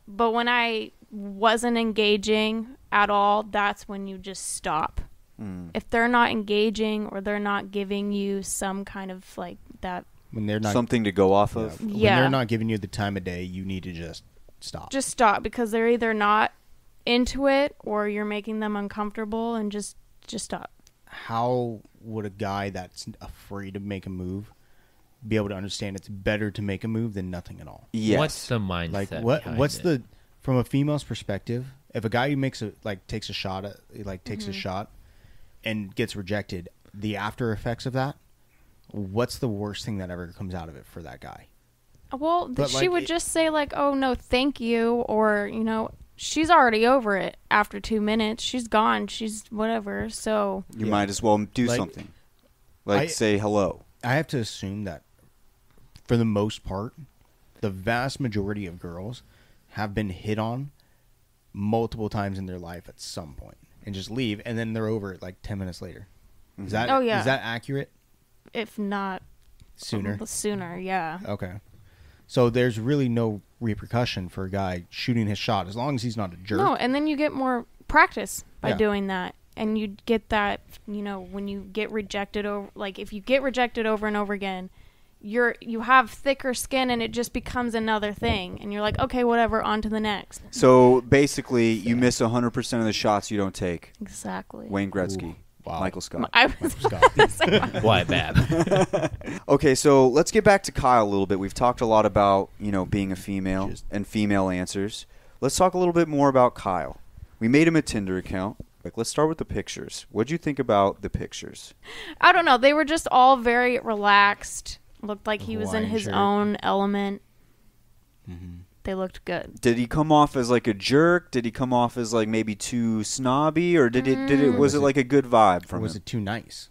But when I wasn't engaging at all, that's when you just stop. If they're not engaging or they're not giving you some kind of like that, When they're not Something to go off of. When Yeah. they're not giving you the time of day, you need to just stop. just stop, because they're either not into it or you're making them uncomfortable, and just stop. How would a guy that's afraid to make a move be able to understand it's better to make a move than nothing at all? Yes. What's the mindset? Like behind what's it? the from a female's perspective, if a guy who makes takes a shot Mm-hmm. a shot and gets rejected, the after effects of that, what's the worst thing that ever comes out of it for that guy? Well, But, she like, would just say like, "Oh no, thank you," or she's already over it after 2 minutes. She's gone. She's whatever. So You Yeah. might as well do Like, something. Like I- say hello. I have to assume that for the most part, the vast majority of girls have been hit on multiple times in their life at some point and just leave, and then they're over it like 10 minutes later. Is that Oh, yeah. is that accurate? if not Sooner. sooner, yeah. Okay. So there's really no repercussion for a guy shooting his shot as long as he's not a jerk. No, and then you get more practice by Yeah. doing that, and you get that. When you get rejected over, like if you get rejected over and over again, you have thicker skin, and it just becomes another thing, and you're like, okay, whatever, on to the next. So basically, you miss 100% of the shots you don't take. Exactly. Wayne Gretzky, Ooh, wow. Michael Scott. I was Scott. Why, Bab? Okay, so let's get back to Kyle a little bit. We've talked a lot about, being a female and female answers. Let's talk a little bit more about Kyle. We made him a Tinder account. Let's start with the pictures. What'd you think about the pictures? I don't know. They were just all very relaxed. Looked like he was in Hawaiian his shirt. own element. Mm-hmm. They looked good. Did he come off as like a jerk? Did he come off as like maybe too snobby, or was it like a good vibe Or from was him? it too nice?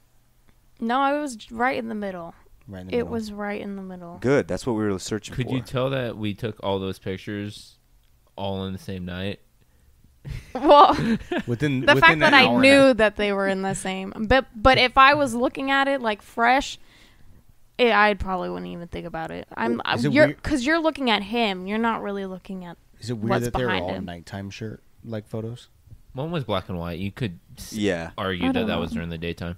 No, it was right in the middle. Right in the It middle. was right in the middle. Good. That's what we were searching Could for. you tell that we took all those pictures all in the same night? Well, within the within fact an that I hour and a knew that they were in the same, but if I was looking at it like fresh, I probably wouldn't even think about it. Is it You're weird- because you're looking at him. You're not really looking at. Is it weird what's that they were behind all him. nighttime shirt photos? One was black and white. You could Yeah. argue I that don't that was know. during the daytime.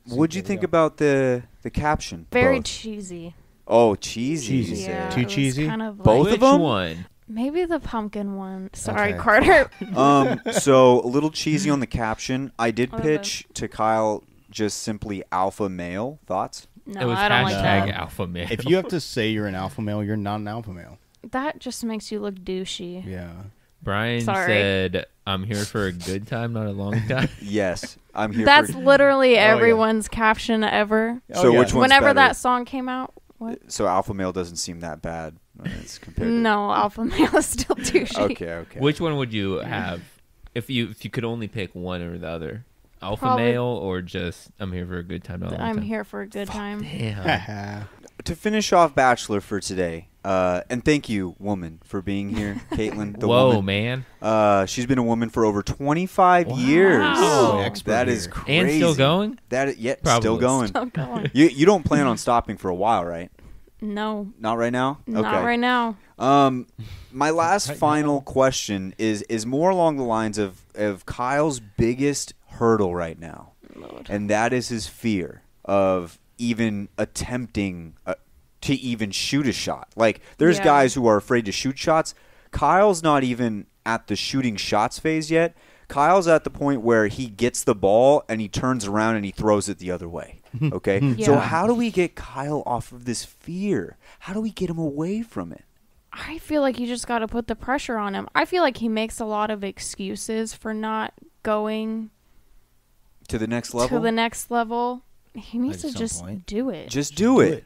What'd you think about the caption? Very Both. cheesy. Oh, cheesy. Cheesy. Yeah, Too it was cheesy? Kind of Both like, of them? one? maybe the pumpkin one. Sorry, Okay. Carter. So a little cheesy on the caption. I did A little pitch to Kyle just simply alpha male. Thoughts? No, It was I don't like hashtag that. alpha male. If you have to say you're an alpha male, you're not an alpha male. That just makes you look douchey. Yeah. Brian Sorry. said, "I'm here for a good time, not a long time." Yes, I'm here. That's for... literally yeah. everyone's caption ever. So which one's Whenever better? that song came out, what? So alpha male doesn't seem that bad as compared. To... No, alpha male is still douchey. Okay. Which one would you have if you could only pick one or the other? Alpha Probably- male or just I'm here for a good time, not a long I'm time? here for a good time. Damn. To finish off Bachelor for today, and thank you, woman, for being here, Kaitlynn. The Whoa, woman. man. She's been a woman for over 25 Wow. years. Oh, expert That is here. crazy. And still going? Still Probably. going. Still going. You don't plan on stopping for a while, right? No, Not right now? not Okay. right now. My last final question is more along the lines of Kyle's biggest hurdle right now. Lord. And that is his fear of even attempting to even shoot a shot. Like, there's Yeah. guys who are afraid to shoot shots. Kyle's not even at the shooting shots phase yet. Kyle's at the point where he gets the ball and he turns around and he throws it the other way. Okay? So Yeah. how do we get Kyle off of this fear? How do we get him away from it? I feel like you just got to put the pressure on him. I feel like he makes a lot of excuses for not going To the next level? to the next level. He needs At to some just point. do it. Just do it.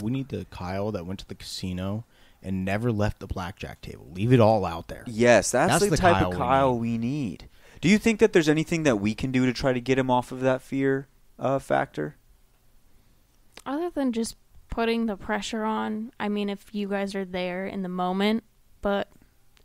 We need the Kyle that went to the casino and never left the blackjack table. Leave it all out there. Yes, that's the type Kyle of we Kyle we need. Do you think that there's anything that we can do to try to get him off of that fear factor? Other than just putting the pressure on, I mean, if you guys are there in the moment, but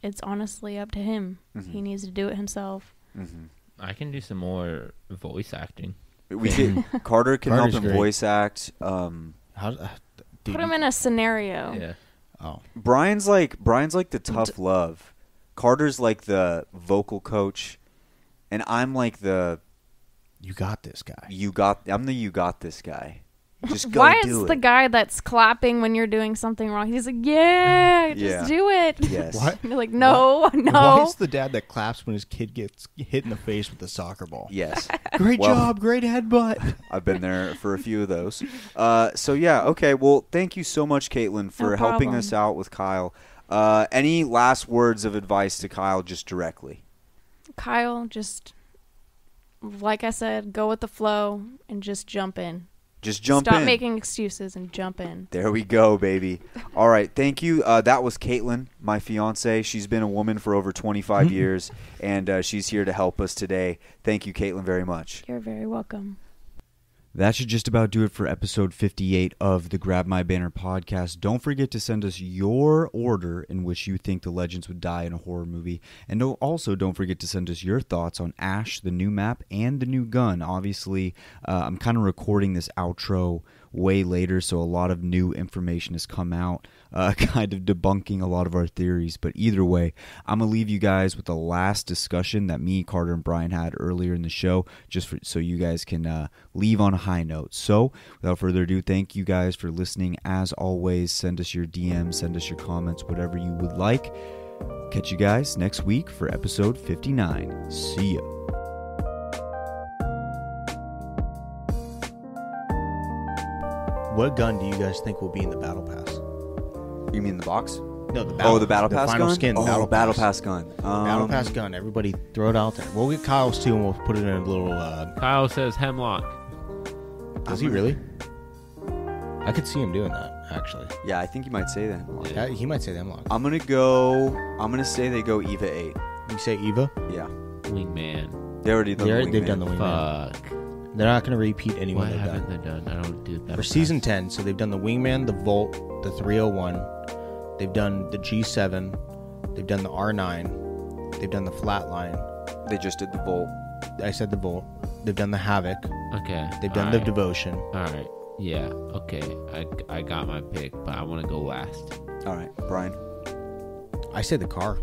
it's honestly up to him. Mhm. He needs to do it himself. Mm-hmm. I can do some more voice acting. We could, Carter can Carter's help him great. voice act. How, dude, Put him in a scenario. Yeah. Oh, Brian's like the tough love. Carter's like the vocal coach, and I'm like the you got this guy. I'm the you got this guy. Just go Why do is it. the guy that's clapping when you're doing something wrong? He's like, yeah, just Yeah. do it. Yes. What? You're like, no, Why no. is the dad that claps when his kid gets hit in the face with a soccer ball? Yes. Great Well- job, great headbutt. I've been there for a few of those. So yeah, okay. Well, thank you so much, Kaitlynn, for No helping problem. us out with Kyle. Any last words of advice to Kyle, just directly? Kyle, just, like I said, go with the flow and just jump in. Just jump Stop in. making excuses and jump in. There we go, baby. All right, thank you. That was Kaitlynn, my fiance. She's been a woman for over 25 years, and she's here to help us today. Thank you, Kaitlynn, very much. You're very welcome. That should just about do it for episode 58 of the Grab My Banner podcast. Don't forget to send us your order in which you think the legends would die in a horror movie. And also don't forget to send us your thoughts on Ash, the new map, and the new gun. Obviously, I'm kind of recording this outro way later, so a lot of new information has come out, kind of debunking a lot of our theories. But either way, I'm going to leave you guys with the last discussion that me, Carter, and Brian had earlier in the show, so you guys can leave on a high note. So without further ado, thank you guys for listening. As always, send us your DMs, send us your comments, whatever you would like. Catch you guys next week for episode 59. See ya. What gun do you guys think will be in the battle pass? You mean the box? No, the battle. The battle pass final gun? skin. Oh, battle pass gun. Battle pass gun. Everybody, throw it out there. We'll get Kyle's too, and we'll put it in a little. Kyle says hemlock. Does he really? I could see him doing that. Actually, Yeah, I think you might say that. yeah, he might say the hemlock. I'm gonna say they go Eva 8. You say Eva? Yeah. Wingman. They already done the They've wingman. done the wingman. Fuck. They're not going to repeat anyone What they've haven't done. they done? I don't do that. For season 10, so they've done the wingman, the Volt, the 301. They've done the G7. They've done the R9. They've done the Flatline. They just did the Volt. I said the Volt. They've done the Havoc. Okay. They've done all the right. Devotion. All right. Yeah. Okay. I got my pick, but I want to go last. All right, Brian. I say the car.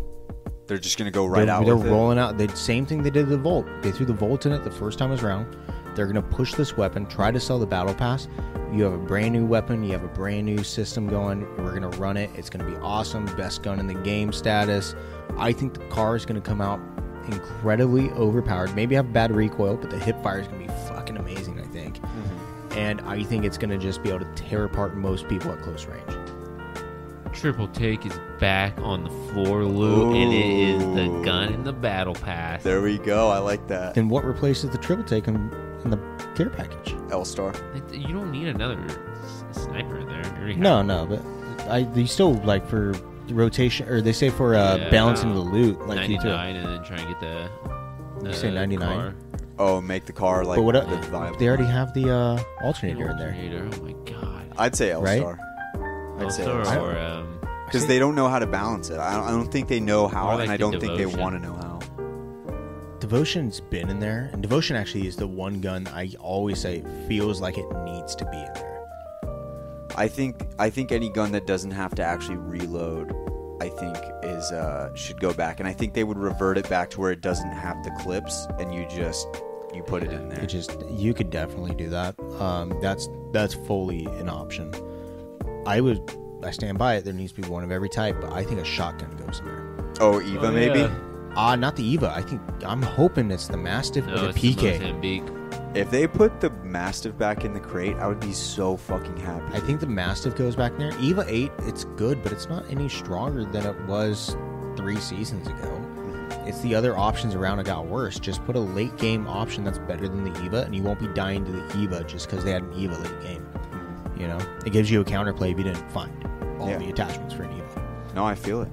They're just gonna go right they're, out They're with it. rolling out the same thing they did to the Volt. They threw the Volt in it the first time it was around. They're going to push this weapon, try to sell the battle pass. You have a brand new weapon. You have a brand new system going. We're going to run it. It's going to be awesome. Best gun in the game status. I think the car is going to come out incredibly overpowered. Maybe have bad recoil, but the hip fire is going to be fucking amazing. and I think it's going to just be able to tear apart most people at close range. Triple take is back on the floor, Lou, and it is the gun in the battle pass. There we go. I like that. Then what replaces the triple take in the care package? L-Star. You don't need another sniper there. You already have No, but they still like for rotation, or they say for balancing the loot, like 99, and then try and get the. You say 99? car. Oh, make the car like But what? the vibe. They already have the alternator in there. Alternator, oh my god. I'd say L-Star. I'd say L-Star L-Star. or Because they don't know how to balance it. I don't think they know how, Or like and I the don't think they Devotion. want to know how. Devotion's been in there, and Devotion actually is the one gun I always say feels like it needs to be in there. I think any gun that doesn't have to actually reload, I think is should go back, and I think they would revert it back to where it doesn't have the clips, and you put it in there. You could definitely do that. That's fully an option. I stand by it. There needs to be one of every type, but I think a shotgun goes in there. Oh, Eva maybe. Yeah. Not the Eva. I'm hoping it's the Mastiff or the it's PK. The Mozambique. If they put the Mastiff back in the crate, I would be so fucking happy. I think the Mastiff goes back there. Eva 8, it's good, but it's not any stronger than it was 3 seasons ago. It's the other options around that got worse. Just put a late game option that's better than the Eva, and you won't be dying to the Eva just because they had an Eva late game. You know, it gives you a counterplay if you didn't find all the attachments for an Eva. No, I feel it.